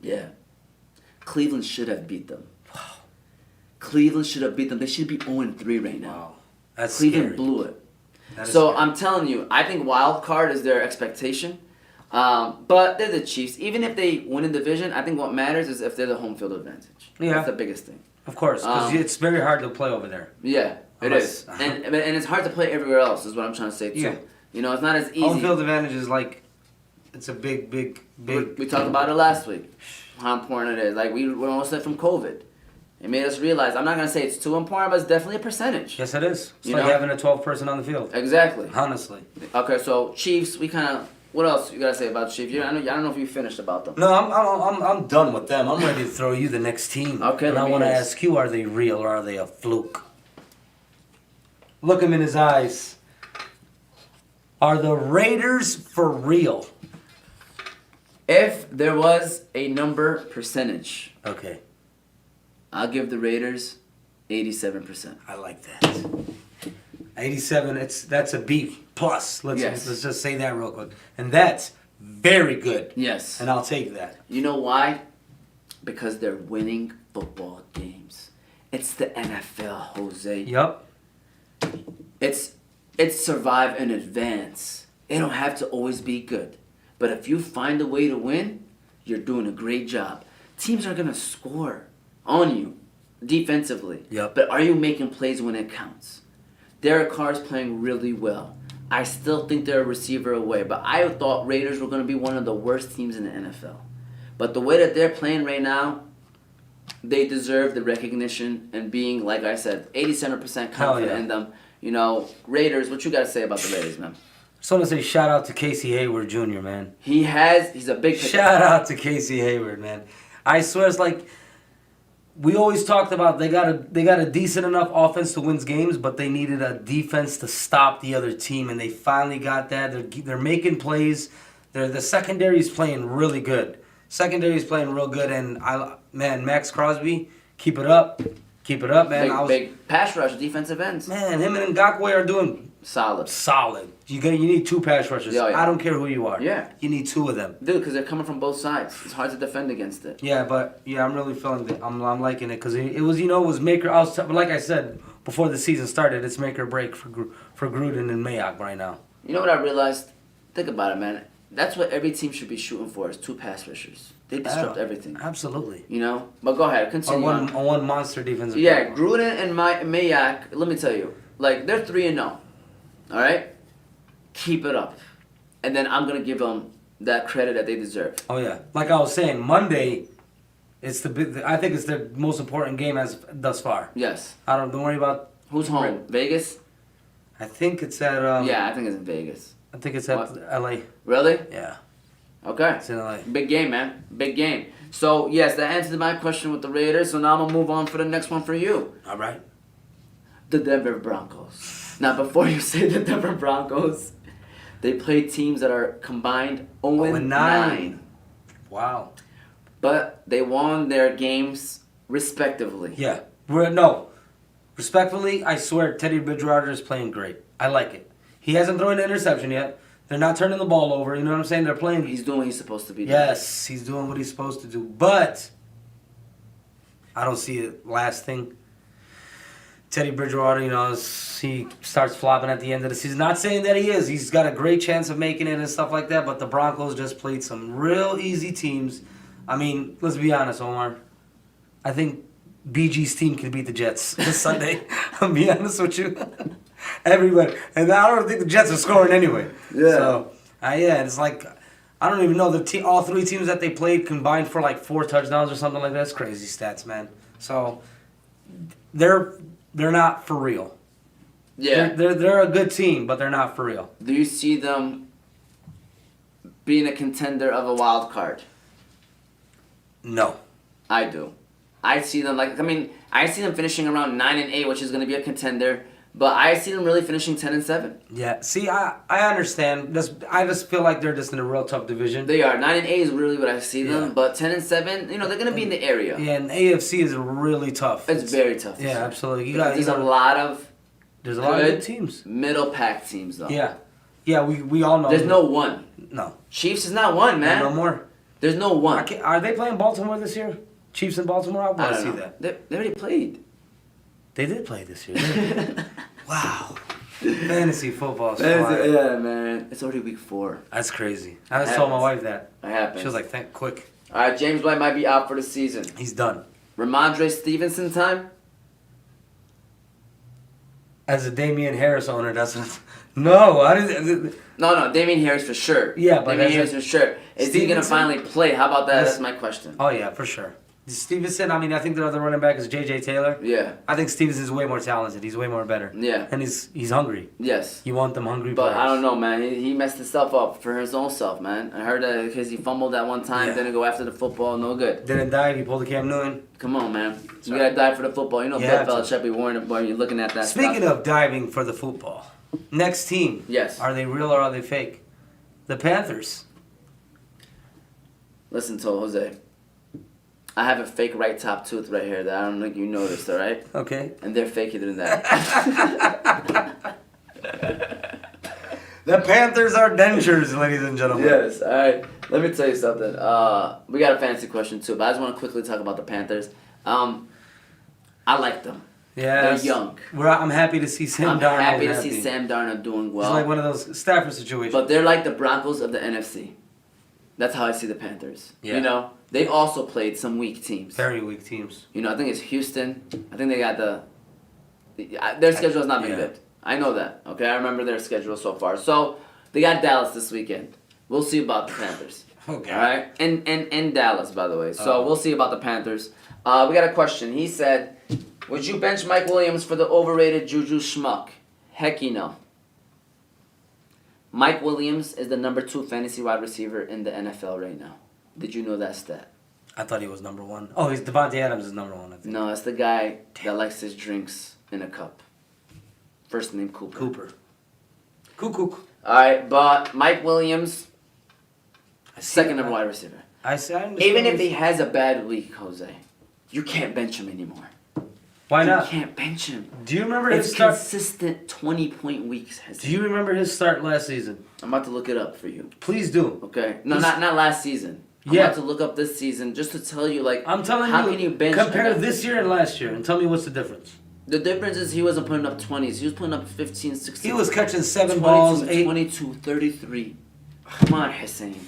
Yeah. Cleveland should have beat them. Wow. Cleveland should have beat them. They should be 0-3 right now. Wow. That's Cleveland scary. blew it. So I'm telling you, I think wild card is their expectation. But they're the Chiefs. Even if they win a division, I think what matters is if they're the home field advantage. Yeah. That's the biggest thing. Of course, because it's very hard to play over there. Yeah, it is. And it's hard to play everywhere else, is what I'm trying to say, too. Yeah. You know, it's not as easy. Home field advantage is like, it's a big. We talked about it last week, how important it is. Like, we almost said from COVID. It made us realize, I'm not going to say it's too important, but it's definitely a percentage. Yes, it is. It's You like know? having a 12th person on the field. Exactly. Honestly. Okay, so Chiefs, we kind of... What else you got to say about the Chiefs? I don't know if you finished about them. No, I'm done with them. I'm ready to throw you the next team. Okay, and I want to ask you, are they real or are they a fluke? Look him in his eyes. Are the Raiders for real? If there was a number percentage, Okay. I'll give the Raiders 87%. I like that. 87, that's a B plus. Let's just say that real quick. And that's very good. Yes. And I'll take that. You know why? Because they're winning football games. It's the NFL, Jose. Yup. It's survive and advance. It don't have to always be good. But if you find a way to win, you're doing a great job. Teams are going to score on you defensively. Yep. But are you making plays when it counts? Derek Carr's playing really well. I still think they're a receiver away, but I thought Raiders were going to be one of the worst teams in the NFL. But the way that they're playing right now, they deserve the recognition and being, like I said, 87% confident in them. You know, Raiders, what you got to say about the Raiders, man? Just want to say shout out to Casey Hayward Jr., man. He's a big pickup. Shout out to Casey Hayward, man. I swear it's like we always talked about they got a decent enough offense to win games, but they needed a defense to stop the other team, and they finally got that. They're making plays. The secondary's playing really good. Secondary's playing real good, and Max Crosby, keep it up, man. Big pass rush, defensive ends. Man, him and Ngakoue are doing solid. You need two pass rushers. Yeah. I don't care who you are. Yeah. You need two of them. Dude, because they're coming from both sides. It's hard to defend against it. Yeah, but I'm really feeling it. I'm liking it because it was maker. Like I said before the season started, it's make or break for Gruden and Mayock right now. You know what I realized? Think about it, man. That's what every team should be shooting for, is two pass rushers. They disrupt everything. Absolutely. You know? But go ahead, continue on one monster defensive. Yeah, Gruden and Mayock, let me tell you, like, they're 3-0. All right? Keep it up. And then I'm going to give them that credit that they deserve. Oh, yeah. Like I was saying, Monday, I think it's the most important game thus far. Yes. Don't worry about... Who's home? Vegas? I think it's at... yeah, I think it's in Vegas. I think it's at L.A. Really? Yeah. Okay. It's in L.A. Big game, man. Big game. So, yes, that answered my question with the Raiders. So now I'm going to move on for the next one for you. All right. The Denver Broncos. Now, before you say the Denver Broncos, they play teams that are combined 0-9. Wow. But they won their games respectively. Yeah. Respectfully, I swear Teddy Bridgewater is playing great. I like it. He hasn't thrown an interception yet. They're not turning the ball over. You know what I'm saying? They're playing. He's doing what he's supposed to be doing. Yes, he's doing what he's supposed to do. But I don't see it lasting. Teddy Bridgewater, he starts flopping at the end of the season. Not saying that he is. He's got a great chance of making it and stuff like that. But the Broncos just played some real easy teams. I mean, let's be honest, Omar. I think BG's team can beat the Jets this Sunday. I'll be honest with you. Everybody. And I don't think the Jets are scoring anyway. Yeah. So, it's like, I don't even know. All three teams that they played combined for like 4 touchdowns or something like that. That's crazy stats, man. So, they're not for real. Yeah. They're a good team, but they're not for real. Do you see them being a contender of a wild card? No. I do. I see them I see them finishing around 9-8, which is going to be a contender. But I see them really finishing 10-7. Yeah. See, I understand. I just feel like they're just in a real tough division. They are. 9-8 is really what I see them. Yeah. But 10-7, they're going to be in the area. Yeah, and AFC is really tough. It's very tough. Yeah, absolutely. There's a lot of good teams. Middle pack teams, though. Yeah. Yeah, we all know. There's no one. No. Chiefs is not one, man. No more. There's no one. Are they playing Baltimore this year? Chiefs in Baltimore? I want to see that. They already played. They did play this year. Wow. Fantasy football is fire. Yeah, man. It's already week 4. That's crazy. I just told my wife that. It happens. She was like, quick. All right, James White might be out for the season. He's done. Ramondre Stevenson time? As a Damian Harris owner, that's what... No, I didn't... No, Damian Harris for sure. Yeah, but... Damian Harris for sure. Is he going to finally play? How about that? That's my question. Oh, yeah, for sure. Stevenson, I think the other running back is J.J. Taylor. Yeah. I think Stevenson's way more talented. He's way more better. Yeah. And he's hungry. Yes. You want them hungry But players. I don't know, man. He messed himself up for his own self, man. I heard that because he fumbled that one time, didn't go after the football, no good. Didn't dive, he pulled a Cam Newton. Come on, man. You got to dive for the football. You know, Bill Belichick be warned when you're looking at that Speaking of diving for the football, next team. Yes. Are they real or are they fake? The Panthers. Listen to Jose. I have a fake right top tooth right here that I don't think you noticed, all right? Okay. And they're faker than that. The Panthers are dentures, ladies and gentlemen. Yes, all right. Let me tell you something. We got a fantasy question too, but I just want to quickly talk about the Panthers. I like them. Yeah, they're young. I'm happy to see Sam Darnold. I'm happy to see Sam Darnold doing well. It's like one of those Stafford situations. But they're like the Broncos of the NFC. That's how I see the Panthers. Yeah. You know, they also played some weak teams. Very weak teams. You know, I think it's Houston. I think they got their schedule has not been good. I know that. Okay, I remember their schedule so far. So they got Dallas this weekend. We'll see about the Panthers. Okay. All right, and Dallas, by the way. So we'll see about the Panthers. We got a question. He said, "Would you bench Mike Williams for the overrated Juju schmuck?" Heck, no. Mike Williams is the number 2 fantasy wide receiver in the NFL right now. Did you know that stat? I thought he was number 1. Oh, he's Devontae Adams is number 1, I think. No, it's the guy that likes his drinks in a cup. First name Cooper. Cook. All right, but Mike Williams, second number wide receiver. Even if he has a bad week, Jose, you can't bench him anymore. Why not? You can't bench him. Do you remember his start? Consistent 20-point weeks. Do you remember his start last season? I'm about to look it up for you. Please do. Okay. No, not last season. I'm about to look up this season just to tell you, I'm telling how can you bench compare this year and last year and tell me what's the difference. The difference is he wasn't putting up 20s. He was putting up 15, 16. He was catching 7 balls, 8. 22, 33. Come on, Hussein.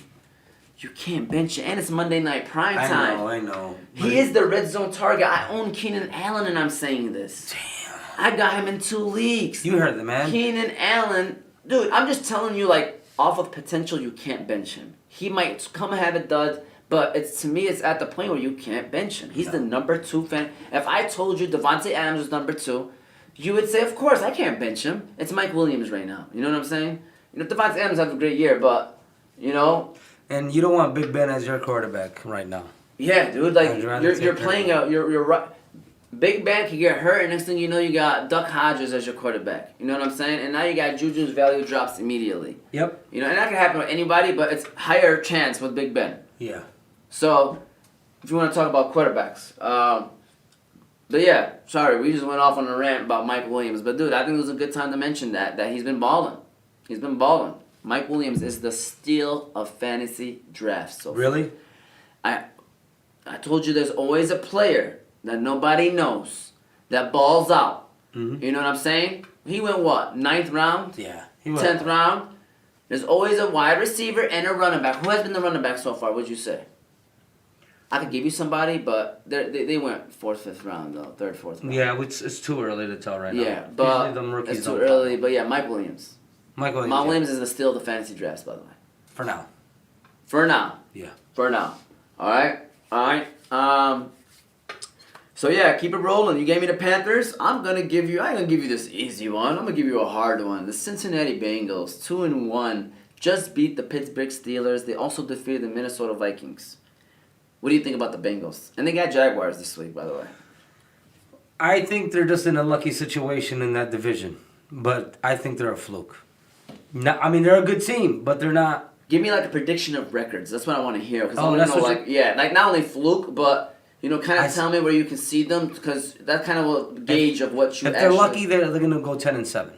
You can't bench it. And it's Monday night prime time. I know. He is the red zone target. I own Keenan Allen and I'm saying this. Damn. I got him in 2 leagues. You heard the man. Keenan Allen. Dude, I'm just telling you, off of potential, you can't bench him. He might come and have a dud, but to me, it's at the point where you can't bench him. He's the number 2 fan. If I told you Devontae Adams was number 2, you would say, of course, I can't bench him. It's Mike Williams right now. You know what I'm saying? Devontae Adams has a great year, but, And you don't want Big Ben as your quarterback right now. Yeah, dude. You're playing you're right. Big Ben can get hurt, and next thing you know, you got Duck Hodges as your quarterback. You know what I'm saying? And now you got Juju's value drops immediately. Yep. And that can happen with anybody, but it's higher chance with Big Ben. Yeah. So, if you want to talk about quarterbacks, but yeah, sorry, we just went off on a rant about Mike Williams. But dude, I think it was a good time to mention that he's been balling. He's been balling. Mike Williams is the steal of fantasy drafts. So really? I told you there's always a player that nobody knows that balls out. Mm-hmm. You know what I'm saying? He went what? 9th round? Yeah. 10th round? There's always a wide receiver and a running back. Who has been the running back so far, would you say? I could give you somebody, but they went 4th, 5th round, though. 3rd, 4th round. Yeah, it's too early to tell right now. Yeah, but it's too early. But yeah, Mike Williams. Mike Williams is the steal of the fantasy drafts, by the way. For now. For now. Yeah. For now. All right. So yeah, keep it rolling. You gave me the Panthers. I ain't gonna give you this easy one. I'm gonna give you a hard one. The Cincinnati Bengals, 2-1, just beat the Pittsburgh Steelers. They also defeated the Minnesota Vikings. What do you think about the Bengals? And they got Jaguars this week, by the way. I think they're just in a lucky situation in that division, but I think they're a fluke. No, I mean, they're a good team, but they're not. Give me like a prediction of records. That's what I want to hear. Because I want to know, like not only fluke, but kind of tell me where you can see them, because that kind of will gauge of what you. If they're lucky, they're gonna go 10-7.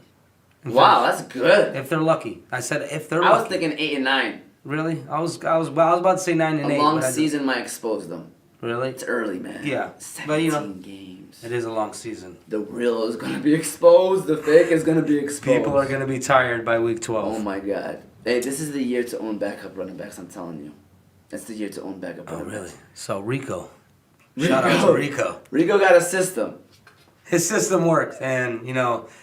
Wow, that's good. If they're lucky, I said if they're lucky. I was thinking 8-9. Really? I was about to say 9-8. A long season might expose them. Really? It's early, man. Yeah. 17 games. It is a long season. The real is going to be exposed. The fake is going to be exposed. People are going to be tired by week 12. Oh, my God. Hey, this is the year to own backup running backs, I'm telling you. That's the year to own backup running backs. Oh, really? So, Rico. Shout out to Rico. Rico got a system. His system worked. And,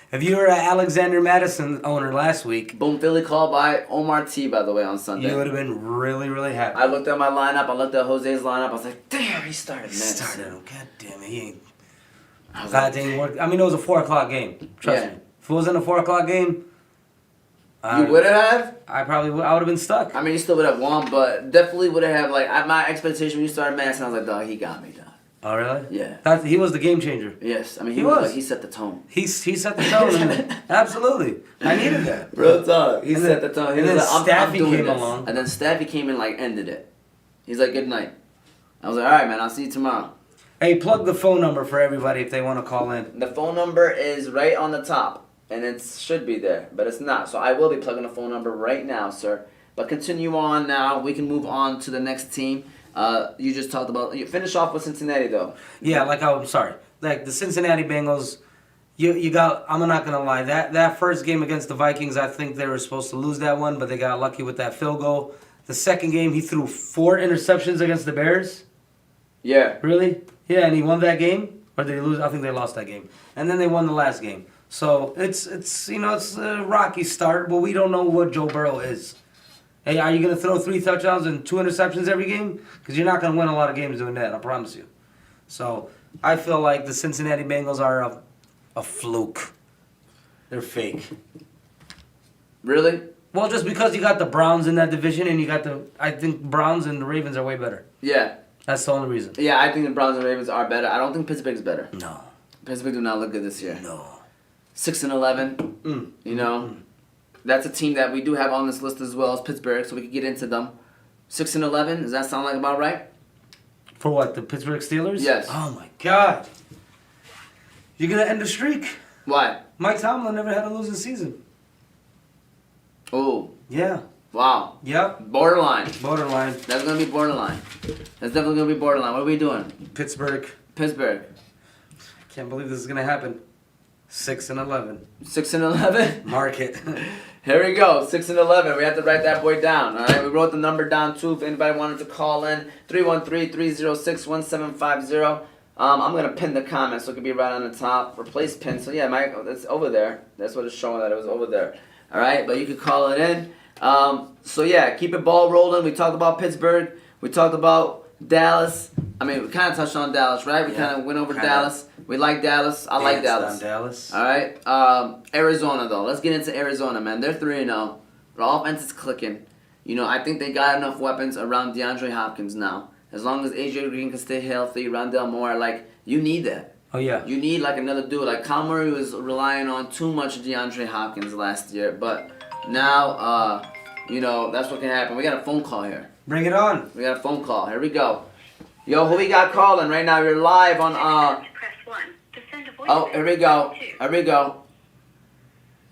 if you were an Alexander Madison owner last week. Boom, Philly call by Omar T, by the way, on Sunday. You would have been really, really happy. I looked at my lineup. I looked at Jose's lineup. I was like, damn, he started Madison. He started him. God damn it. He ain't. God dang it. I mean, it was a 4 o'clock game. Trust me. If it wasn't a 4 o'clock game. You would have? I would have been stuck. I mean, you still would have won, but definitely would have, my expectation when you started Madison, I was like, dog, he got me, dog. Oh, really? Yeah. He was the game changer. Yes. I mean, he was. He set the tone. He set the tone. Absolutely. I needed that. Real talk. He set the tone. And then Staffy came along. And then Staffy came and, ended it. He's like, good night. I was like, all right, man, I'll see you tomorrow. Hey, plug the phone number for everybody if they want to call in. The phone number is right on the top. And it should be there, but it's not. So I will be plugging the phone number right now, sir. But continue on now. We can move on to the next team. You just talked about. You finish off with Cincinnati, though. Yeah, I'm sorry. Like the Cincinnati Bengals, you got. I'm not gonna lie. That first game against the Vikings, I think they were supposed to lose that one, but they got lucky with that field goal. The second game, he threw 4 interceptions against the Bears. Yeah. Really? Yeah, and he won that game, or did he lose? I think they lost that game, and then they won the last game. So it's a rocky start, but we don't know what Joe Burrow is. Hey, are you going to throw 3 touchdowns and 2 interceptions every game? Because you're not going to win a lot of games doing that, I promise you. So I feel like the Cincinnati Bengals are a fluke. They're fake. Really? Well, just because you got the Browns in that division and I think Browns and the Ravens are way better. Yeah. That's the only reason. Yeah, I think the Browns and Ravens are better. I don't think Pittsburgh's better. No. Pittsburgh do not look good this year. No. 6-11. That's a team that we do have on this list as well as Pittsburgh, so we can get into them. 6-11. Does that sound like about right? For what? The Pittsburgh Steelers? Yes. Oh my God. You're gonna end the streak. Why? Mike Tomlin never had a losing season. Oh. Yeah. Wow. Yep. Borderline. That's gonna be borderline. That's definitely gonna be borderline. What are we doing? Pittsburgh. I Can't believe this is gonna happen. 6-11. 6-11? Mark it. Here we go. 6-11. We have to write that boy down. All right. We wrote the number down too. If anybody wanted to call in, 313-306-1750. I'm gonna pin the comment so it can be right on the top. Replace pin. So yeah, Mike, it's over there. That's what it's showing that it was over there. All right. But you could call it in. So yeah, keep it ball rolling. We talked about Pittsburgh. We talked about Dallas. I mean, we kind of touched on Dallas, right? We kind of went over Dallas. We like Dallas. I like Dallas. Dallas. All right. Arizona, though. Let's get into Arizona, man. They're 3-0. Their offense is clicking. I think they got enough weapons around DeAndre Hopkins now. As long as A.J. Green can stay healthy, Rondell Moore, you need that. Oh, yeah. You need, another dude. Kyle Murray was relying on too much DeAndre Hopkins last year. But now, that's what can happen. We got a phone call here. Bring it on. We got a phone call. Here we go. Yo, who we got calling right now? You're live on Press 1 to send a voice Oh, here we go. Here we go.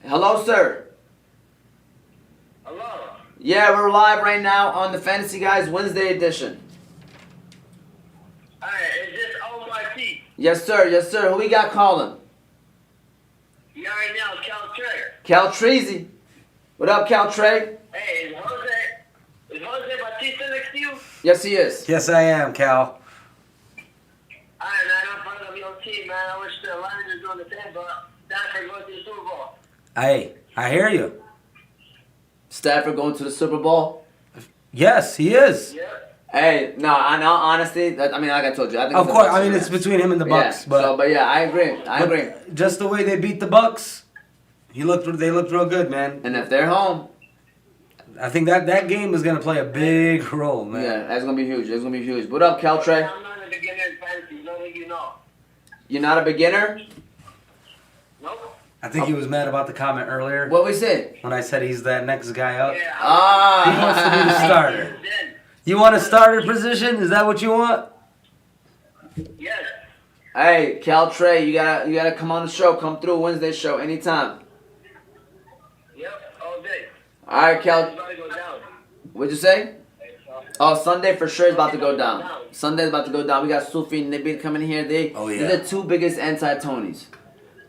Hello, sir. Hello. Yeah, we're live right now on the Fantasy Guys Wednesday Edition. Hey, is this Omar T? Yes, sir. Yes, sir. Who we got calling? You already know, Cal Traynor. Cal Treasy. What up, Cal Trey? Hey, is Jose Batista next to you? Yes, he is. Yes, I am, Cal. Alright, man, I'm part of your team, man. I wish the Lions are doing the same, but Stafford goes to the Super Bowl. Hey, I hear you. Stafford going to the Super Bowl? Yes, he is. Yep. Hey, no, I know, honestly, like I told you, I think Of it's the course, Bucks I mean and it's Rams. between him and the Bucks, Yeah, but yeah, I agree. Just the way they beat the Bucks, they looked real good, man. And if they're home, I think that game is gonna play a big role, man. yeah, that's gonna be huge. That's gonna be huge. What up, Cal Trey? I'm not a beginner in fantasy, no that you know. You're not a beginner? Nope. I think he was mad about the comment earlier What we say? when I said he's that next guy up. Yeah. He wants to be the Ah. starter. Then, You want a starter position? Is that what you want? yes. Hey, Cal Trey, you gotta come on the show. Come through Wednesday show anytime. Yep, all day. All right, It's Cal. about to go down. What'd you say? Oh, Sunday for sure is about to go down. Sunday's about to go down. We got Sufi and Nibid coming here. Oh, yeah. They're the two biggest anti-Tonys.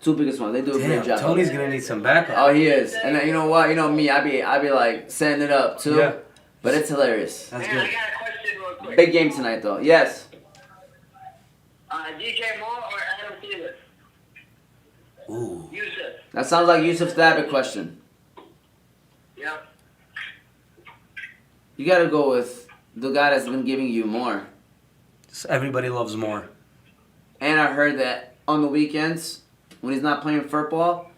Two biggest ones. They do a Damn, great job. Tony's gonna need some backup. Oh, he is. And you know what? You know me. I be like setting it up too. Yeah. But it's hilarious. That's Man, I good. got a question real quick. Big game tonight though. Yes. DJ Moore or Adam Thielen? Ooh. Yusuf. That sounds like Yusuf Thabit question. Yep. You gotta go with the guy that's been giving you more. Everybody loves more. And I heard that on the weekends, when he's not playing football,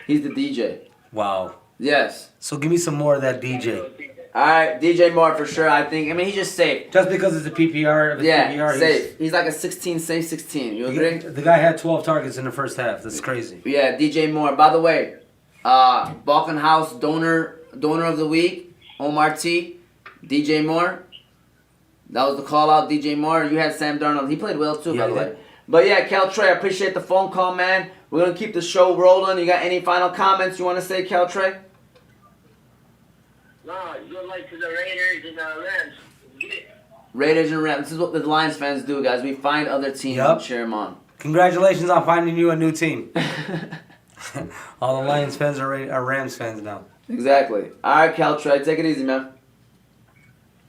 he's the DJ. Wow. Yes. So give me some more of that DJ. Alright, DJ Moore for sure, I think. I mean, he's just safe. Just because it's a PPR, if it's Yeah, PPR, safe. He's like a 16, safe 16. You agree? the guy had 12 targets in the first half. That's crazy. Yeah, DJ Moore. By the way, Balkan House donor of the week, Omar T, DJ Moore. That was the call out, DJ Moore. You had Sam Darnold. He played well too, Yeah, by the he way. did. But yeah, Cal Trey, I appreciate the phone call, man. We're gonna keep the show rolling. You got any final comments you want to say, Cal Trey? No, good luck to the Raiders and the Rams. Get it. Raiders and Rams. This is what the Lions fans do, guys. We find other teams Yup. and cheer them on. Congratulations on finding you a new team. All the Lions fans are Rams fans now. Exactly. All right, Cal Trey, take it easy, man.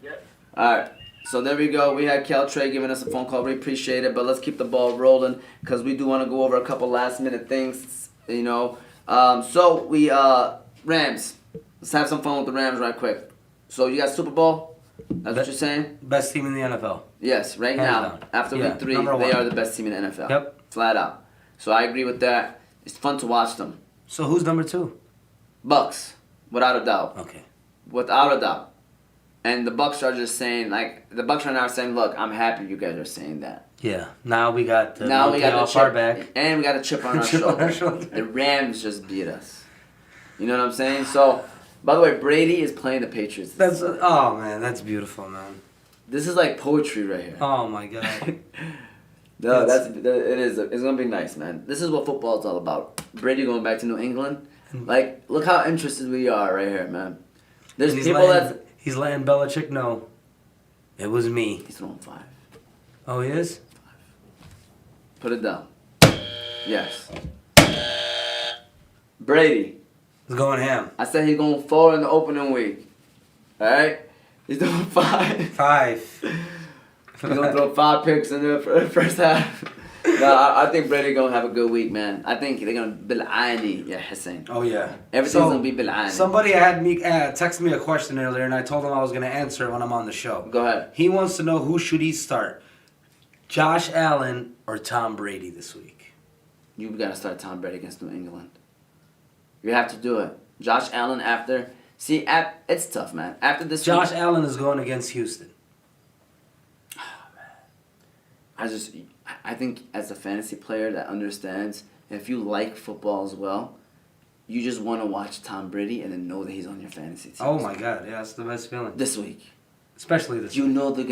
Yep. All right. So there we go. We had Cal Trey giving us a phone call. We appreciate it, but let's keep the ball rolling because we do want to go over a couple last minute things, you know. So we Rams. Let's have some fun with the Rams right quick. So you got Super Bowl? That's what you're saying? Best team in the NFL. Yes, right Hands now. down. After Yeah, week 3, number they one. are the best team in the NFL. Yep. Flat out. So I agree with that. It's fun to watch them. So who's number 2? Bucks, without a doubt. Okay. Without a doubt. And the Bucks are just saying, like, the Bucks right now are saying, look, I'm happy you guys are saying that. Yeah. Now we got Now we got the off our chip, back. and we got a chip on our Chip on shoulder. our shoulder. The Rams just beat us. You know what I'm saying? So, by the way, Brady is playing the Patriots. That's oh man, that's beautiful, man. This is like poetry right here. Oh my god. No, Yes. it is. It's gonna be nice, man. This is what football is all about. Brady going back to New England. Like, look how interested we are right here, man. There's He's people he's letting Belichick know it was me. He's throwing 5. Oh, he is? Put it down. Yes. Brady. He's going ham. I said he's going 4 in the opening week. Alright? He's doing 5. 5. He's going to throw 5 picks in the first half. No, I think Brady going to have a good week, man. I think they're going to Bil'ani. Yeah, Hussein. Oh yeah. Everything's going to be Bil'ani. Somebody had me text me a question earlier, and I told him I was going to answer it when I'm on the show. Go ahead. He wants to know who should he start, Josh Allen or Tom Brady this week. You've got to start Tom Brady against New England. You have to do it. Josh Allen after... See, it's tough, man. After this Josh week, Allen is going against Houston. I think as a fantasy player that understands, if you like football as well, you just want to watch Tom Brady and then know that he's on your fantasy team. Oh my God, yeah, that's the best feeling. This week. Especially this. You know they're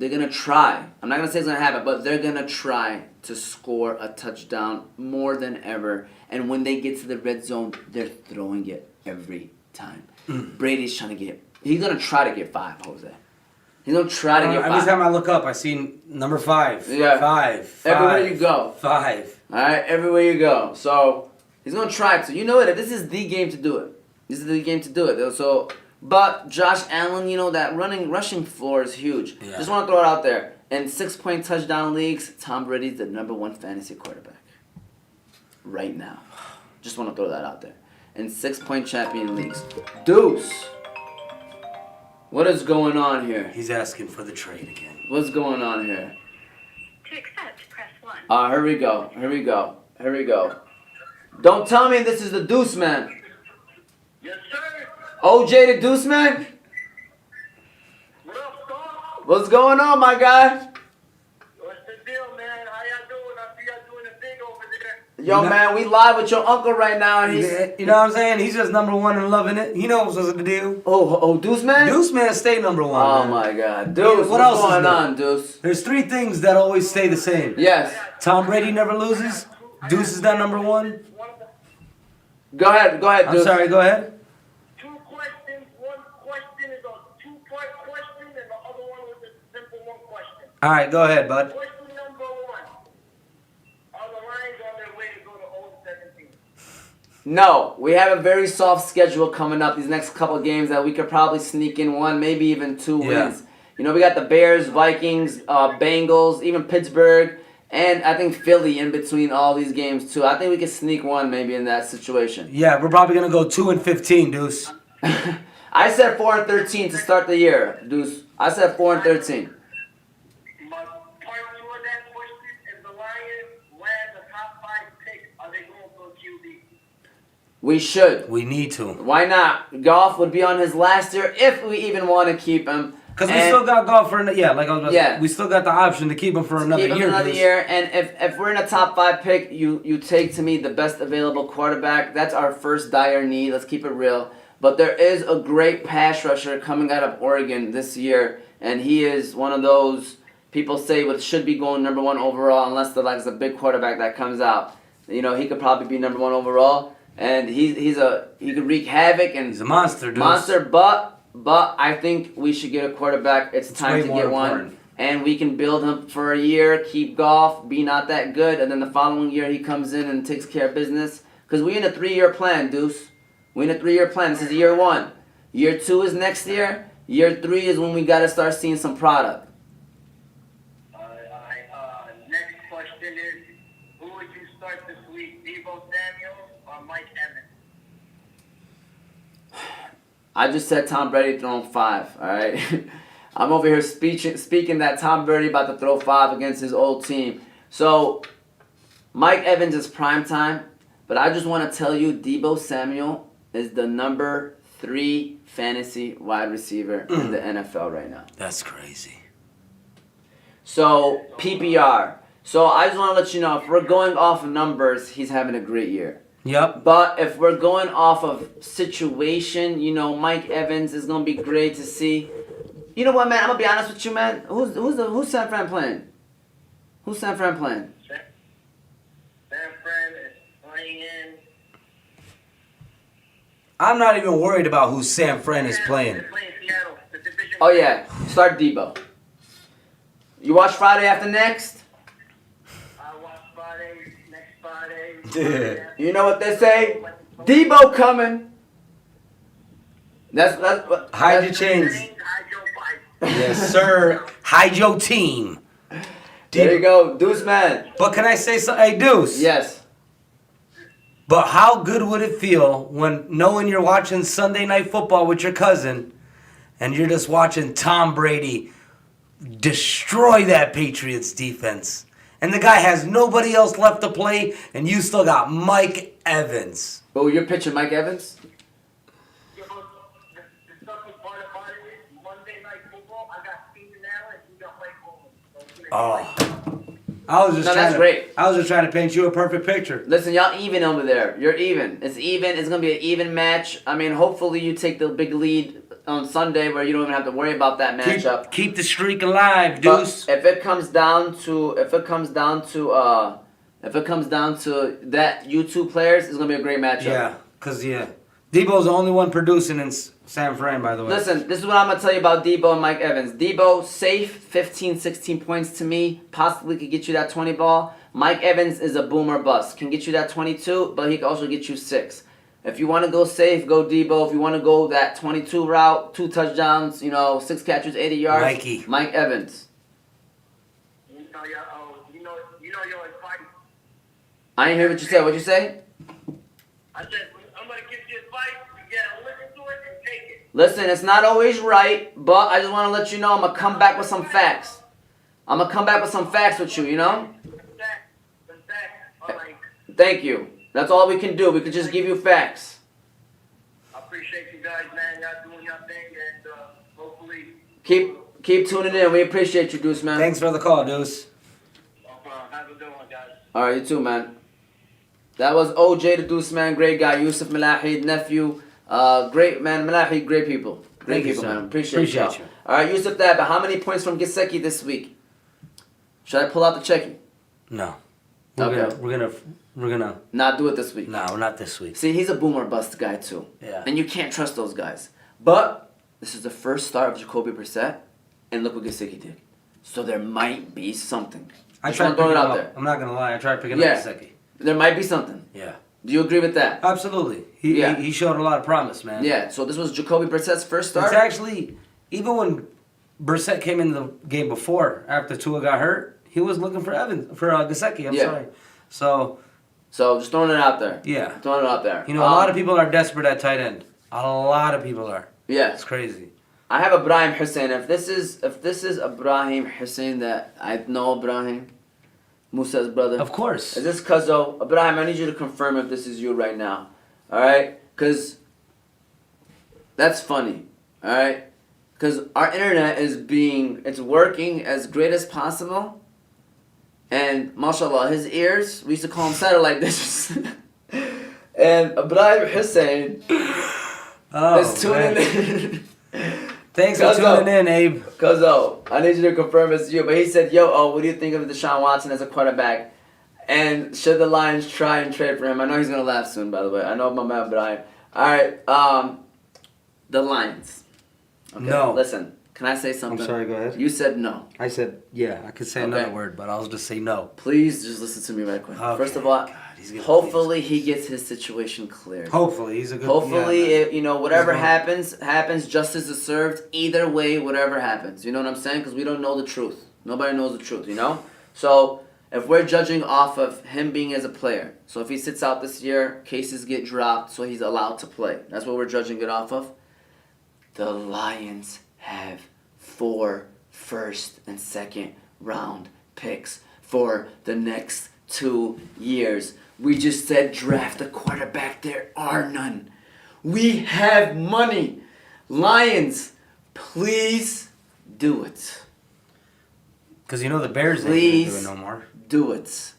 gonna try. I'm not gonna say it's gonna happen, but they're gonna try to score a touchdown more than ever. And when they get to the red zone, they're throwing it every time. Brady's trying to get. He's gonna try to get 5, Jose. He's gonna try to get 5. Every time I look up, I see number 5. Yeah. 5. Everywhere you go. 5. All right, everywhere you go. So he's gonna try to. You know what? This is the game to do it. This is the game to do it. So, but Josh Allen, you know that rushing floor is huge. Yeah. Just want to throw it out there. In 6-point touchdown leagues, Tom Brady's the #1 fantasy quarterback. Right now. Just want to throw that out there. In 6-point champion leagues. Deuce. What is going on here? He's asking for the trade again. What's going on here? To accept, press 1. Here we go. Here we go. Here we go. Don't tell me this is the Deuce Man. Yes, sir. OJ the Deuce Man? What up, dog? What's going on, my guy? What's the deal, man? How y'all doing? I see y'all doing a thing over there. Yo, man, we live with your uncle right now, and he's... You know what I'm saying? He's just #1 and loving it. He knows what's the deal. Oh, Deuce Man? Deuce Man stay #1. Oh, man. my God. Deuce, What else is what's going new? on, Deuce? There's 3 things that always stay the same. Yes. Tom Brady never loses. Deuce is that #1. Go ahead, I'm Deuce. sorry, go ahead. 2 questions. One question is a 2-part question, and the other one was a simple 1 question. All right, go ahead, bud. Question number 1. Are the Lions on their way to go to 0-17? No, we have a very soft schedule coming up these next couple of games that we could probably sneak in 1, maybe even 2 wins. You know, we got the Bears, Vikings, Bengals, even Pittsburgh, and I think Philly in between all these games too. I think we could sneak 1 maybe in that situation. Yeah, we're probably gonna go 2-15, Deuce. I said 4-13 to start the year, Deuce. I said 4-13. But part 2 of that question is the Lions land the top 5 pick. Are they going for QB? We should. We need to. Why not? Goff would be on his last year if we even want to keep him. Because we still got golf for Yeah. we still got the option to keep him for another Keep him year. another Deuce. year, and if we're in a top 5 pick, you take to me the best available quarterback. That's our first dire need. Let's keep it real. But there is a great pass rusher coming out of Oregon this year, and he is one of those people say what should be going #1 overall unless there's a big quarterback that comes out. You know, he could probably be #1 overall, and he could wreak havoc and He's a monster, Deuce. monster. But I think we should get a quarterback. It's time way to more get one. important. And we can build him for a year, keep Goff, be not that good, and then the following year he comes in and takes care of business. Because we're in a 3-year plan, Deuce. We're in a 3-year plan. This is year 1. Year 2 is next year. Year 3 is when we got to start seeing some product. Next question is, who would you start this week, Deebo Samuel or Mike Evans? I just said Tom Brady throwing 5, all right? I'm over here speaking that Tom Brady about to throw 5 against his old team. So, Mike Evans is prime time, but I just want to tell you Deebo Samuel is the #3 fantasy wide receiver in the NFL right now. That's crazy. So, PPR. So, I just want to let you know, if we're going off of numbers, he's having a great year. Yep. But if we're going off of situation, you know, Mike Evans is going to be great to see. You know what, man? I'm going to be honest with you, man. Who's San Fran playing? Who's San Fran playing? San Fran is playing. I'm not even worried about who San Fran is playing. They're playing Seattle, the division. Oh, yeah. Start Debo. You watch Friday After Next? I watch Friday, next Friday. You know what they say? Debo coming. That's Hide your chains. Yes, sir. Hide your team. There you go. Deuce Man. But can I say something? Hey, Deuce. Yes. But how good would it feel when knowing you're watching Sunday Night Football with your cousin and you're just watching Tom Brady destroy that Patriots defense? And the guy has nobody else left to play, and you still got Mike Evans. Oh, you're pitching Mike Evans? The toughest part about it is Monday Night Football. I got Steven Allen, you got Mike Holmes. I was just No, trying that's to, great. I was just trying to paint you a perfect picture. Listen, y'all even over there. You're even. It's even. It's going to be an even match. I mean, hopefully you take the big lead on Sunday where you don't even have to worry about that matchup. Keep the streak alive, Deuce. But if it comes down to that U2 players, it's gonna be a great matchup. Yeah, cause Debo's the only one producing in San Fran, by the way. Listen, this is what I'm going to tell you about Debo and Mike Evans. Debo, safe, 15, 16 points to me. Possibly could get you that 20 ball. Mike Evans is a boomer bust. Can get you that 22, but he can also get you 6. If you want to go safe, go Debo. If you want to go that 22 route, 2 touchdowns, 6 catches, 80 yards, Mikey. Mike Evans. You know your advice. I didn't hear what you said. What'd you say? I said, I'm going to give you advice. You got to listen to it and take it. Listen, it's not always right, but I just want to let you know I'm going to come back with some facts. I'm going to come back with some facts with you, All right. Thank you. That's all we can do. We can just give you facts. I appreciate you guys, man. Y'all doing your thing, and hopefully... Keep tuning in. We appreciate you, Deuce, man. Thanks for the call, Deuce. Have a good one, guys. All right, you too, man. That was OJ the Deuce Man, great guy. Yusuf Malahid, nephew. Great, man. Malahid, great people. Great people, man. Appreciate you. All right, Yusuf, but how many points from Gesicki this week? Should I pull out the checky? No. Okay. We're gonna not do it this week. No, not this week. See, he's a boomer bust guy too. Yeah. And you can't trust those guys. But this is the first start of Jacoby Brissett, and look what Gesicki did. So there might be something. I tried picking it out there. I'm not gonna lie. I tried picking up Gesicki. There might be something. Yeah. Do you agree with that? Absolutely. He showed a lot of promise, man. Yeah. So this was Jacoby Brissett's first start. It's actually, even when Brissett came in the game before, after Tua got hurt, he was looking for Gesicki. I'm sorry. So just throwing it out there. Yeah. Throwing it out there. A lot of people are desperate at tight end. A lot of people are. Yeah. It's crazy. I have Ibrahim Hussein. If this is Ibrahim Hussein that I know Ibrahim, Musa's brother. Of course. Is this Cuzzo? Ibrahim, I need you to confirm if this is you right now. Alright? Because that's funny. Alright? Because our internet it's working as great as possible. And mashallah, his ears, we used to call them satellite dishes. And Ibrahim Hussein is tuning in. Thanks for tuning in, Abe. Cuzzo, I need you to confirm it's you. But he said, what do you think of Deshaun Watson as a quarterback? And should the Lions try and trade for him? I know he's going to laugh soon, by the way. I know my man Brian. All right, the Lions. Okay, no. Listen, can I say something? I'm sorry, go ahead. You said no. I said, yeah, I could say another word, but I'll just say no. Please just listen to me right quick. Okay. First of all, hopefully he gets his situation cleared. Hopefully, he's a good... Hopefully, whatever happens, justice is served. Either way, whatever happens. You know what I'm saying? Because we don't know the truth. Nobody knows the truth, So, if we're judging off of him being as a player, so if he sits out this year, cases get dropped, so he's allowed to play. That's what we're judging it off of. The Lions have 4 first and second round picks for the next 2 years. We just said draft a quarterback. There are none. We have money. Lions, please do it. Because the Bears ain't going to do it no more. Do it.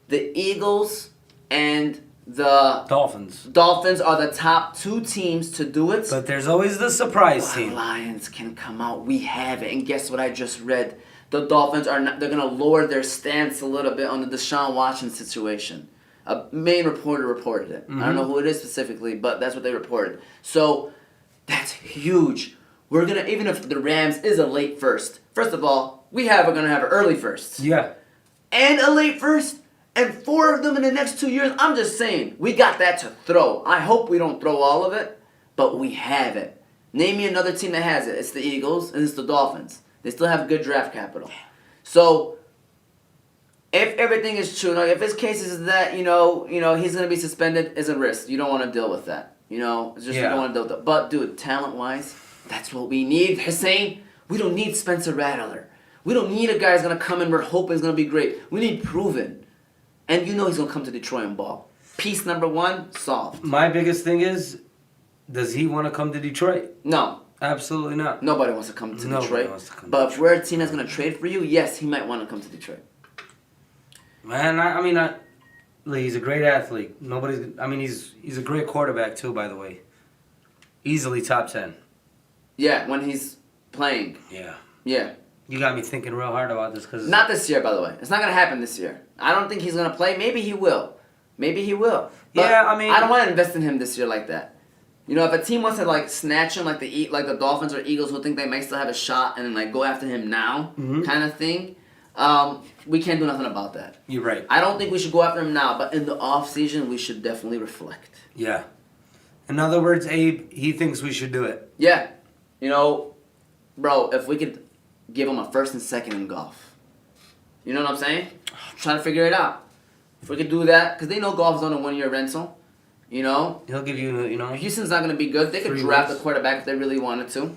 The Eagles and the Dolphins are the top 2 teams to do it. But there's always the surprise team. The Lions can come out. We have it. And guess what I just read? The Dolphins they're going to lower their stance a little bit on the Deshaun Watson situation. A main reporter reported it. I don't know who it is specifically, but that's what they reported. So that's huge. We're going to, even if the Rams is a late first, first of all, we're going to have an early first. Yeah. And a late first, and 4 of them in the next 2 years. I'm just saying, we got that to throw. I hope we don't throw all of it, but we have it. Name me another team that has it. It's the Eagles and it's the Dolphins. They still have good draft capital. So, if everything is true, if his case is that, he's going to be suspended, it's a risk. You don't want to deal with that. It's just you don't want to deal with that. But, dude, talent-wise, that's what we need. Hussein, we don't need Spencer Rattler. We don't need a guy who's going to come in we're hoping is going to be great. We need proven. And he's going to come to Detroit and ball. Piece number 1, solved. My biggest thing is, does he want to come to Detroit? No. Absolutely not. Nobody wants to come to Detroit. But if we're a team that's going to trade for you, yes, he might want to come to Detroit. Man, he's a great athlete. He's a great quarterback too, by the way. Easily top 10. Yeah, when he's playing. Yeah. Yeah. You got me thinking real hard about this because Not this year, by the way. It's not gonna happen this year. I don't think he's gonna play. Maybe he will. But yeah, I mean, I don't want to invest in him this year like that. You know, if a team wants to like snatch him, like the Dolphins or Eagles, who think they might still have a shot, and then like go after him now, kind of thing, we can't do nothing about that. You're right. I don't think we should go after him now, but in the off season, we should definitely reflect. Yeah. In other words, Abe, he thinks we should do it. Yeah, you know, bro, if we could give him a first and second in golf, you know what I'm saying? Trying to figure it out. If we could do that, because they know golf is on a 1-year rental. You know? He'll give you, Houston's not going to be good. They could draft a quarterback if they really wanted to.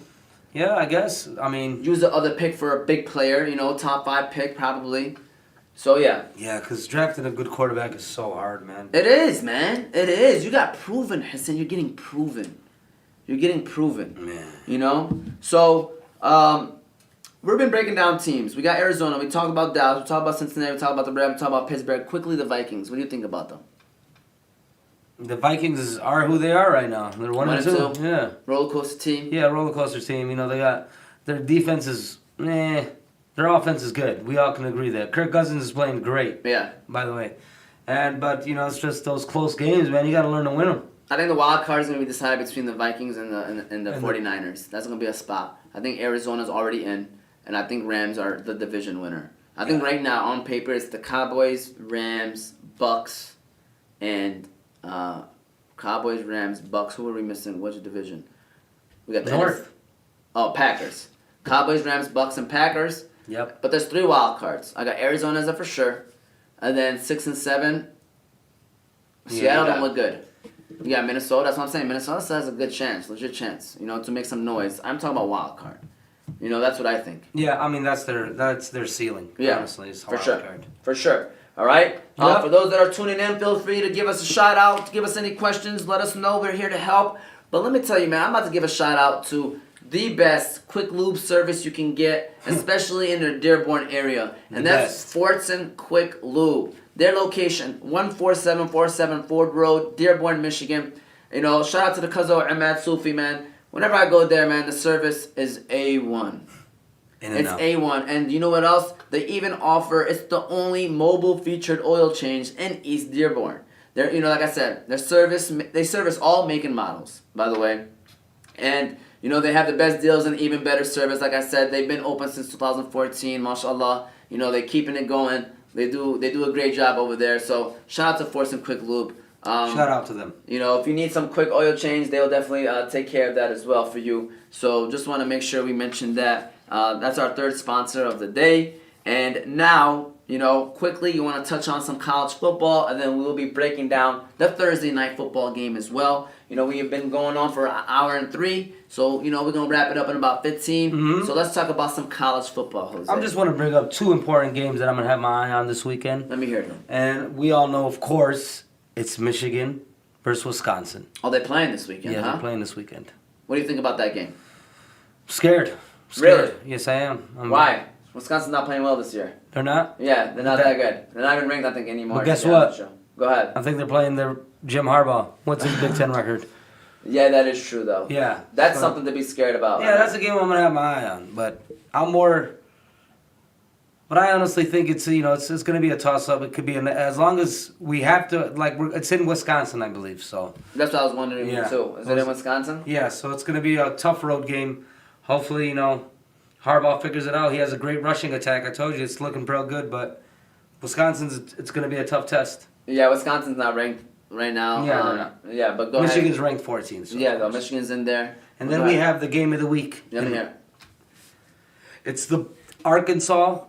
Yeah, I guess. I mean... Use the other pick for a big player, top 5 pick probably. So, yeah. Yeah, because drafting a good quarterback is so hard, man. It is, man. It is. You got proven, Hassan. You're getting proven. Man. You know? So, we've been breaking down teams. We got Arizona. We talked about Dallas. We talked about Cincinnati. We talked about the Rams. We talked about Pittsburgh. Quickly, the Vikings. What do you think about them? The Vikings are who they are right now. They're 1-2. Yeah. Roller coaster team. Yeah, roller coaster team. They got their defense is their offense is good. We all can agree that. Kirk Cousins is playing great. Yeah. By the way, but it's just those close games, man. You got to learn to win them. I think the wild card is going to be decided between the Vikings and the 49ers. That's going to be a spot. I think Arizona's already in, and I think Rams are the division winner. I think right now on paper it's the Cowboys, Rams, Bucks, and. Cowboys, Rams, Bucks. Who are we missing? Which division? We got the North. Packers. Cowboys, Rams, Bucks, and Packers. Yep. But there's 3 wild cards. I got Arizona as a for sure, and then 6 and 7. Seattle don't look good. You got Minnesota. That's what I'm saying. Minnesota still has a good chance, legit chance. To make some noise. I'm talking about wild card. That's what I think. Yeah, I mean that's their ceiling. Yeah, honestly, is for sure. Card. For sure. All right. Yep. For those that are tuning in, feel free to give us a shout out. Give us any questions. Let us know. We're here to help. But let me tell you, man, I'm about to give a shout out to the best quick lube service you can get, especially in the Dearborn area, and that's Fortson Quick Lube. Their location, 14747 Ford Road, Dearborn, Michigan. Shout out to the Kazo Ahmad Sufi, man. Whenever I go there, man, the service is A1. It's A1. And you know what else? They even offer, it's the only mobile featured oil change in East Dearborn. They're, like I said, they service all make and models, by the way. And, they have the best deals and even better service. Like I said, they've been open since 2014, mashallah. They're keeping it going. They do a great job over there. So, shout out to Force and Quick Lube. Shout out to them. If you need some quick oil change, they'll definitely take care of that as well for you. So, just want to make sure we mention that. That's our third sponsor of the day. And now, quickly you want to touch on some college football, and then we will be breaking down the Thursday night football game as well. We have been going on for 1 hour and 3, so, we're going to wrap it up in about 15. Mm-hmm. So let's talk about some college football, Jose. I just want to bring up 2 important games that I'm going to have my eye on this weekend. Let me hear them. And we all know, of course, it's Michigan versus Wisconsin. Oh, they're playing this weekend, Yeah, they're playing this weekend. What do you think about that game? Scared. Really? Yes, I am. Why? Wisconsin's not playing well this year. They're not? Yeah, they're not that good. They're not even ranked, I think, anymore. But guess what? Go ahead. I think they're playing their Jim Harbaugh. What's his Big Ten record? Yeah, that is true, though. Yeah. That's something to be scared about. Yeah, that's a game I'm going to have my eye on. But But I honestly think it's it's going to be a toss-up. It could be, as long as we have to, it's in Wisconsin, I believe, so. That's what I was wondering, too. Is it in Wisconsin? Yeah, so it's going to be a tough road game. Hopefully, Harbaugh figures it out. He has a great rushing attack. I told you, it's looking real good, but it's going to be a tough test. Yeah, Wisconsin's not ranked right now. Yeah, they're not. Yeah, but go Michigan's ahead. ranked 14th. So yeah, though, Michigan's in there. And then we have the game of the week. Let me hear. It's the Arkansas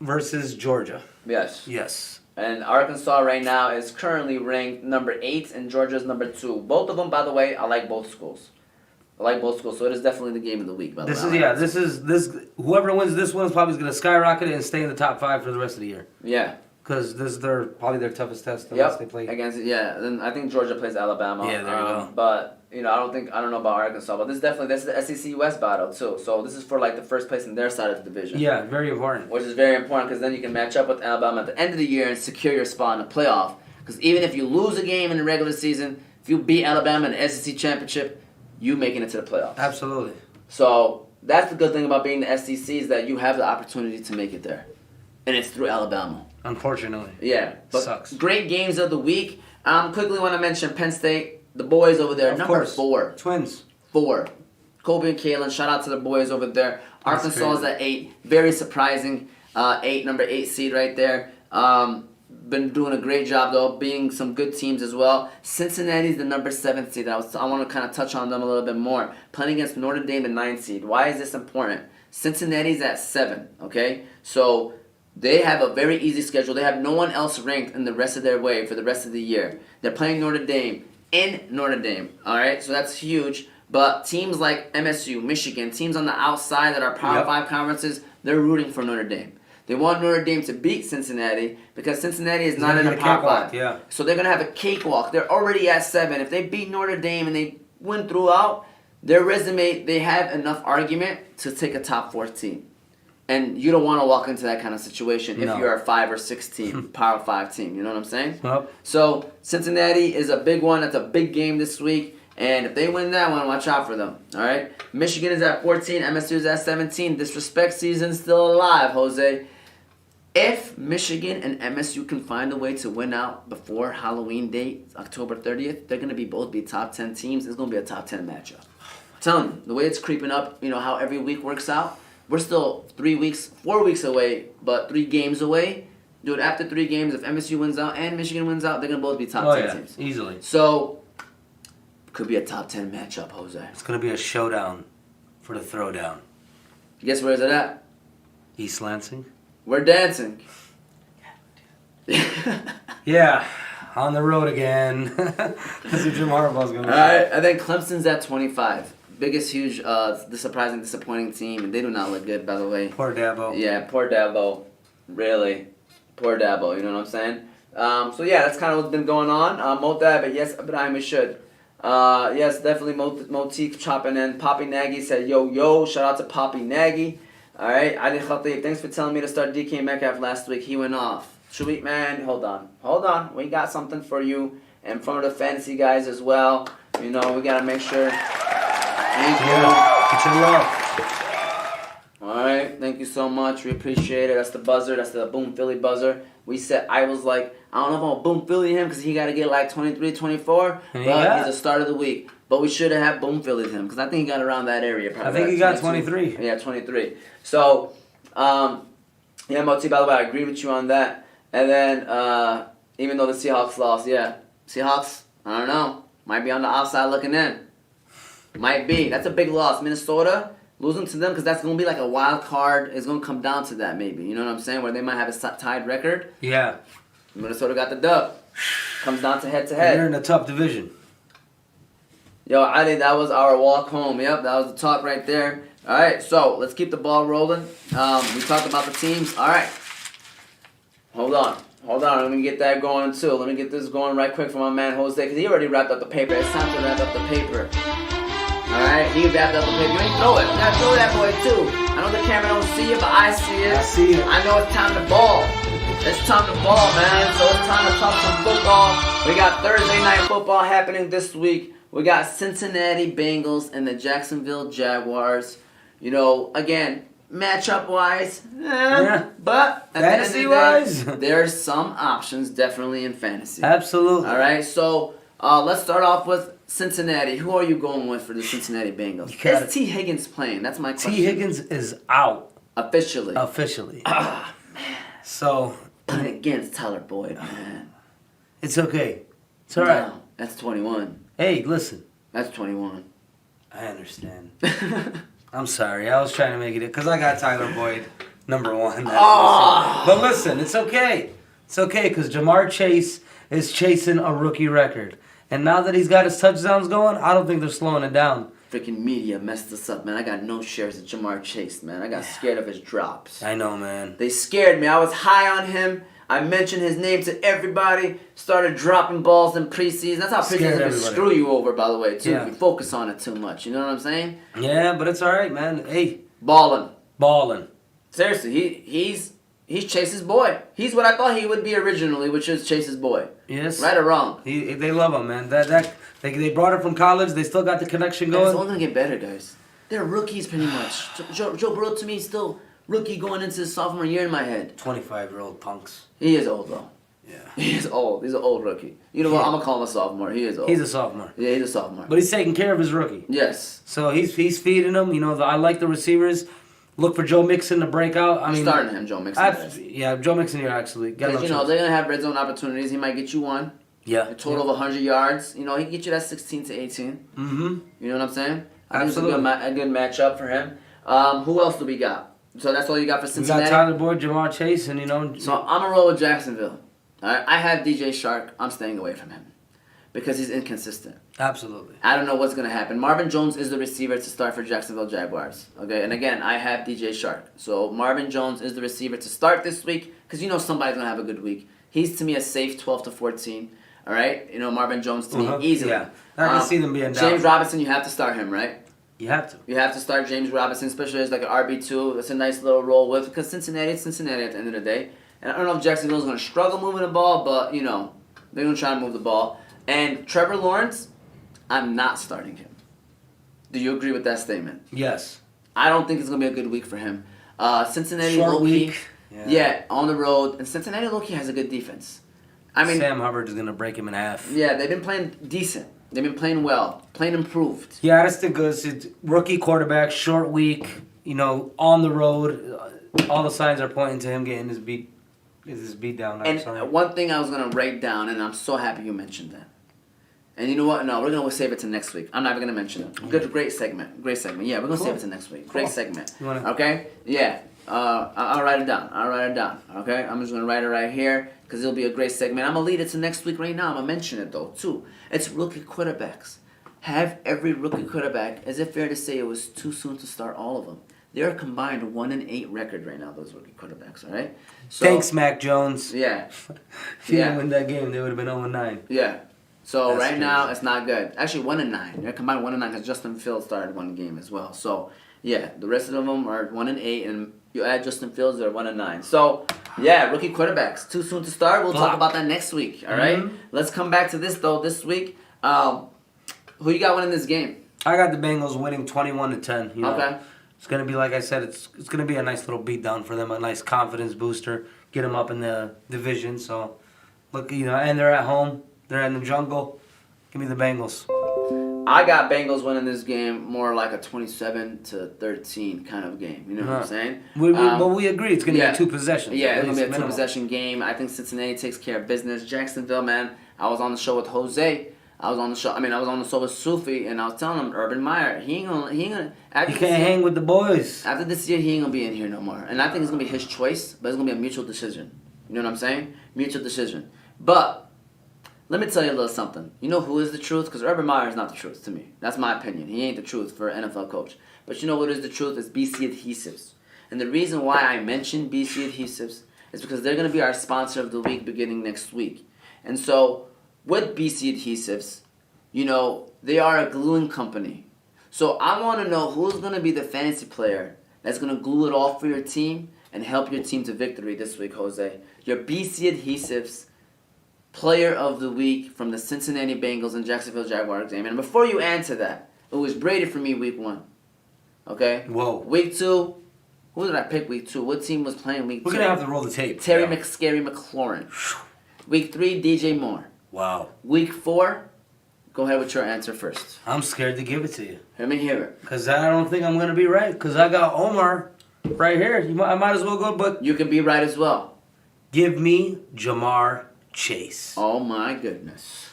versus Georgia. Yes. Yes. And Arkansas right now is currently ranked number 8 and Georgia's number 2. Both of them, by the way, I like both schools. So it is definitely the game of the week, by the way. Whoever wins this one is probably going to skyrocket it and stay in the top 5 for the rest of the year. Yeah. Because this is probably their toughest test unless they play. Then I think Georgia plays Alabama. Yeah, there you go. But I don't know about Arkansas, but this is the SEC West battle too. So this is for the first place in their side of the division. Yeah, very important. Which is very important because then you can match up with Alabama at the end of the year and secure your spot in the playoff. Because even if you lose a game in the regular season, if you beat Alabama in the SEC championship, you making it to the playoffs. Absolutely. So that's the good thing about being the SEC is that you have the opportunity to make it there. And it's through Alabama. Unfortunately. Yeah. But sucks. Great games of the week. Quickly want to mention Penn State, the boys over there, number 4. Twins. 4. Kobe and Kalen, shout out to the boys over there. Arkansas is at 8. Very surprising. Number 8 seed right there. Been doing a great job, though, being some good teams as well. Cincinnati's the number 7 seed. I want to kind of touch on them a little bit more. Playing against Notre Dame, the 9 seed. Why is this important? Cincinnati's at 7, okay? So they have a very easy schedule. They have no one else ranked in the rest of their way for the rest of the year. They're playing Notre Dame in Notre Dame, all right? So that's huge. But teams like MSU, Michigan, teams on the outside that are Power 5 conferences, they're rooting for Notre Dame. They want Notre Dame to beat Cincinnati because Cincinnati is not in a Power 5. Yeah. So they're going to have a cakewalk. They're already at 7. If they beat Notre Dame and they win throughout, their resume, they have enough argument to take a top 4 team. And you don't want to walk into that kind of situation if you're a 5 or 6 team, Power 5 team. You know what I'm saying? Yep. So Cincinnati is a big one. That's a big game this week. And if they win that one, watch out for them. All right? Michigan is at 14. MSU is at 17. Disrespect season's still alive, Jose. If Michigan and MSU can find a way to win out before Halloween date, October 30th, they're going to both be top 10 teams. It's going to be a top 10 matchup. I'm telling you, the way it's creeping up, you know, how every week works out, we're still 4 weeks away, but 3 games away. Dude, after 3 games, if MSU wins out and Michigan wins out, they're going to both be top 10 teams. Easily. So, could be a top 10 matchup, Jose. It's going to be a showdown for the throwdown. Guess where is it at? East Lansing? We're dancing. Yeah, on the road again. That's what Jim Harbaugh's going to do. All right, I think Clemson's at 25. Biggest, huge, surprising, disappointing team. They do not look good, by the way. Poor Dabo. Yeah, poor Dabo. Really. Poor Dabo, you know what I'm saying? So, yeah, that's kind of what's been going on. Motab, yes, Ibrahim, we should. Yes, definitely Motif chopping in. Poppy Nagy said, yo, shout out to Poppy Nagy. All right, Adi Khatib, thanks for telling me to start DK Metcalf last week. He went off. Sweet man, hold on. We got something for you and from the fantasy guys as well. You know, we got to make sure. Thank you. Get your love. All right, thank you so much. We appreciate it. That's the buzzer. That's the Boom Philly buzzer. I was like, I don't know if I'm going to Boom Philly him because he got to get like 23, 24. But he's a start of the week. But we should have had Boom Philly him because I think he got around that area. Probably I think he got 23. Yeah, 23. So, yeah, Moti, by the way, I agree with you on that. And then, even though the Seahawks lost, Seahawks, I don't know, might be on the outside looking in. Might be. That's a big loss. Minnesota, losing to them because that's going to be like a wild card. It's going to come down to that maybe. You know what I'm saying? Where they might have a tied record. Yeah. Minnesota got the dub. Comes down to head-to-head. They're in a tough division. Yo, Ali, that was our walk home. Yep, that was the talk right there. All right, so let's keep the ball rolling. We talked about the teams. All right. Hold on. Let me get that going, too. Let me get this going right quick for my man, Jose, because he already wrapped up the paper. It's time to wrap up the paper. All right, he wrapped up the paper. You ain't throw it. You got to throw that boy, too. I know the camera don't see it, but I see it. I see it. I know it's time to ball. It's time to ball, man. So it's time to talk some football. We got Thursday night football happening this week. We got Cincinnati Bengals and the Jacksonville Jaguars. You know, again, matchup-wise, but fantasy-wise, there's some options definitely in fantasy. Absolutely. All right, so let's start off with Cincinnati. Who are you going with for the Cincinnati Bengals? Is T. Higgins playing? That's my question. T. Higgins is out. Officially. Ah, man. So. Playing against Tyler Boyd, man. It's okay. It's all right. No, that's 21. Hey, listen. That's 21. I understand. I'm sorry. I was trying to make it because I got Tyler Boyd number 1. But listen, it's okay. It's okay because Jamar Chase is chasing a rookie record. And now that he's got his touchdowns going, I don't think they're slowing it down. Freaking media messed us up, man. I got no shares of Jamar Chase, man. I got scared of his drops. I know, man. They scared me. I was high on him. I mentioned his name to everybody. Started dropping balls in preseason. That's how preseason can screw you over, by the way, too. Yeah. You focus on it too much. You know what I'm saying? Yeah, but it's all right, man. Hey. Balling. Seriously, he's Chase's boy. He's what I thought he would be originally, which is Chase's boy. Yes. Right or wrong? They love him, man. They brought him from college. They still got the connection going. It's only going to get better, guys. They're rookies pretty much. Joe Burrow to me is still rookie going into his sophomore year in my head. 25-year-old punks. He is old though. Yeah. He is old. He's an old rookie. You know what? I'm gonna call him a sophomore. He is old. He's a sophomore. Yeah, he's a sophomore. But he's taking care of his rookie. Yes. So he's feeding him. You know, I like the receivers. Look for Joe Mixon to break out. I mean, starting him, Joe Mixon. Yeah, Joe Mixon here actually. Because they're gonna have red zone opportunities. He might get you one. Yeah. A total of 100 yards. You know, he can get you that 16 to 18. Mm-hmm. You know what I'm saying? I Absolutely. think it's a good matchup for him. Who else do we got? So that's all you got for Cincinnati? We got Tyler Boyd, Jamar Chase, and you know. So I'm gonna roll with Jacksonville. All right? I have DJ Shark. I'm staying away from him because he's inconsistent. Absolutely. I don't know what's gonna happen. Marvin Jones is the receiver to start for Jacksonville Jaguars. Okay, and again, I have DJ Shark. So Marvin Jones is the receiver to start this week because you know somebody's gonna have a good week. He's to me a safe 12 to 14. All right, you know Marvin Jones to me easily. Yeah, I can see them being down. James Robinson, you have to start him, right? You have to. You have to start James Robinson, especially as like an RB2. That's a nice little roll with because Cincinnati at the end of the day. And I don't know if Jacksonville's going to struggle moving the ball, but you know they're going to try to move the ball. And Trevor Lawrence, I'm not starting him. Do you agree with that statement? Yes. I don't think it's going to be a good week for him. Cincinnati Short low-key, week. Yeah, on the road, and Cincinnati low-key has a good defense. I mean, Sam Hubbard is going to break him in half. Yeah, they've been playing decent. They've been playing well, playing improved. Yeah, that's the good. It's rookie quarterback, short week. You know, on the road, all the signs are pointing to him getting his beat down. And one thing I was gonna write down, and I'm so happy you mentioned that. And you know what? No, we're gonna save it to next week. I'm not even gonna mention it. Good, great segment. Yeah, we're gonna save it to next week. Great segment. Okay? Yeah. I'll write it down. Okay? I'm just gonna write it right here because it'll be a great segment. I'm gonna lead it to next week right now. I'm gonna mention it though too. It's rookie quarterbacks. Have every rookie quarterback. Is it fair to say it was too soon to start all of them? They're a combined 1-8 record right now. Those rookie quarterbacks. All right. So, thanks, Mac Jones. Yeah. If you didn't win that game, they would have been 0-9. Yeah. So That's right crazy. now it's not good. Actually 1-9. They're combined 1-9 because Justin Fields started one game as well. So yeah, the rest of them are 1-8, and you add Justin Fields, they're 1-9. So yeah, rookie quarterbacks too soon to start. We'll talk about that next week. All right. Let's come back to this though. This week, who you got winning this game? I got the Bengals winning 21-10. You know? Okay. It's gonna be, like I said, it's gonna be a nice little beatdown for them, a nice confidence booster, get them up in the division. So look, you know, and they're at home, they're in the jungle. Give me the Bengals. I got Bengals winning this game more like a 27-13 kind of game. You know what I'm saying? But we agree it's going to be 2 possessions. Yeah, it's going to be a 2-possession game. I think Cincinnati takes care of business. Jacksonville, man, I was on the show with Jose. I was on the show with Sufi, and I was telling him, Urban Meyer, he ain't gonna. He can't hang with the boys. After this year, he ain't gonna be in here no more. And I think it's gonna be his choice, but it's gonna be a mutual decision. You know what I'm saying? Mutual decision. But let me tell you a little something. You know who is the truth? Because Urban Meyer is not the truth to me. That's my opinion. He ain't the truth for an NFL coach. But you know what is the truth? Is BC Adhesives. And the reason why I mention BC Adhesives is because they're gonna be our sponsor of the week beginning next week. And so with BC Adhesives, you know, they are a gluing company. So I want to know who's going to be the fantasy player that's going to glue it all for your team and help your team to victory this week, Jose. Your BC Adhesives player of the week from the Cincinnati Bengals and Jacksonville Jaguars game. And before you answer that, it was Brady for me week 1. Okay? Whoa. Week 2, who did I pick week 2? What team was playing week 2? We're going to have to roll the tape. Terry McLaurin. Week 3, DJ Moore. Wow. Week 4, go ahead with your answer first. I'm scared to give it to you. Let me hear it. Because I don't think I'm going to be right. Because I got Omar right here. I might as well go, but... You can be right as well. Give me Jamar Chase. Oh, my goodness.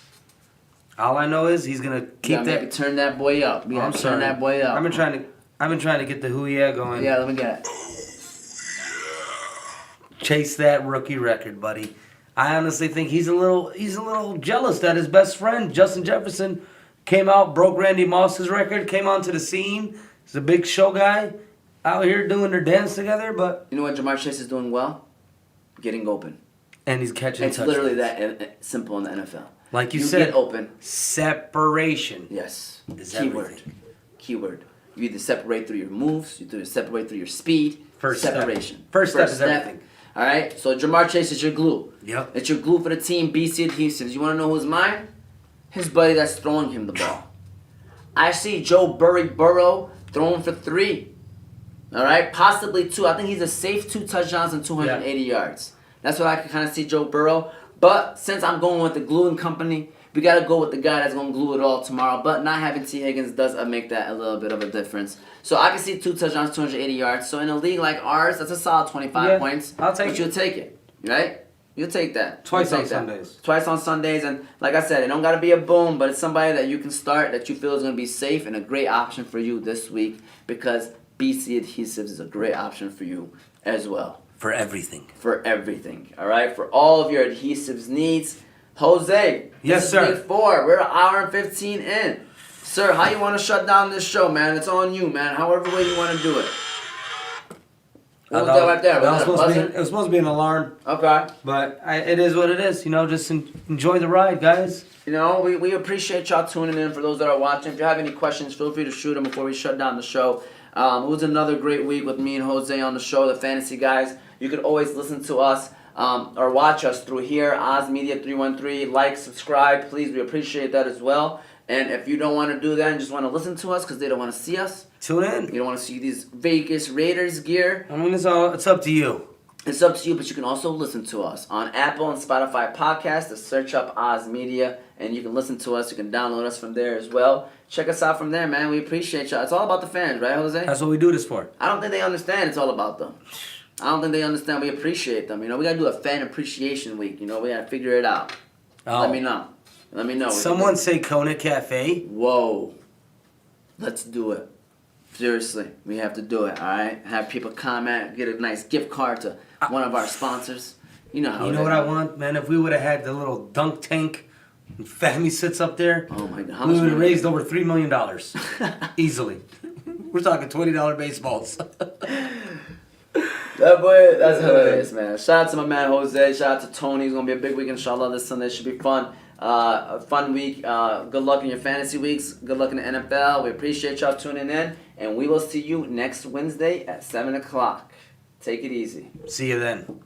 All I know is he's going to keep that... Maybe turn that boy up. I'm sorry. Turn that boy up. I've been trying to get the hoo-yeah going. Yeah, let me get it. Chase that rookie record, buddy. I honestly think he's a little jealous that his best friend, Justin Jefferson, came out, broke Randy Moss's record, came onto the scene. He's a big show guy out here doing their dance together, but... You know what Jamar Chase is doing well? Getting open. And he's catching touchdowns. It's literally that simple in the NFL. Like you said, get open. Separation. Yes. Is Keyword. You either separate through your moves, you either separate through your speed. First separation. Step. First step is everything. All right, so Jamar Chase is your glue. Yep. It's your glue for the team, BC Adhesives. You want to know who's mine? His buddy that's throwing him the ball. I see Joe Burrow Throw him for 3. All right, possibly 2. I think he's a safe 2 touchdowns and 280 yards. That's what I can kind of see Joe Burrow. But since I'm going with the gluing company, we got to go with the guy that's going to glue it all tomorrow. But not having T. Higgins does make that a little bit of a difference. So I can see 2 touchdowns, 280 yards. So in a league like ours, that's a solid 25 points. I'll take it. But you'll take it, right? You'll take that. Twice on Sundays. Twice on Sundays. And like I said, it don't got to be a boom, but it's somebody that you can start that you feel is going to be safe and a great option for you this week because BC Adhesives is a great option for you as well. For everything. For everything. All right? For all of your adhesives needs. Jose. Yes, sir. Week 4. We're an hour and 15 in. Sir, how you want to shut down this show, man? It's on you, man. However way you want to do it. What was that right there? It was supposed to be an alarm. Okay. But it is what it is. You know, just enjoy the ride, guys. You know, we appreciate y'all tuning in. For those that are watching, if you have any questions, feel free to shoot them before we shut down the show. It was another great week with me and Jose on the show, the Fantasy Guys. You could always listen to us or watch us through here, Oz Media 313. Like, subscribe, please. We appreciate that as well. And if you don't want to do that and just want to listen to us because they don't want to see us, tune in. You don't want to see these Vegas Raiders gear. I mean, it's up to you. It's up to you, but you can also listen to us on Apple and Spotify podcasts. Just search up Oz Media, and you can listen to us. You can download us from there as well. Check us out from there, man. We appreciate y'all. It's all about the fans, right, Jose? That's what we do this for. I don't think they understand it's all about them. I don't think they understand we appreciate them. You know, we got to do a fan appreciation week. You know, we got to figure it out. Oh. Let me know. Let me know. Someone say Kona Cafe. Whoa. Let's do it. Seriously, we have to do it, all right? Have people comment, get a nice gift card to one of our sponsors. You know how You know what I want, man? If we would have had the little dunk tank and Fahmy sits up there, oh my God, we would have raised over $3 million. Easily. We're talking $20 baseballs. That boy, that's hilarious, man. Shout out to my man Jose. Shout out to Tony. It's going to be a big week, inshallah. This Sunday should be fun. A fun week. Good luck in your fantasy weeks. Good luck in the NFL. We appreciate y'all tuning in. And we will see you next Wednesday at 7 o'clock. Take it easy. See you then.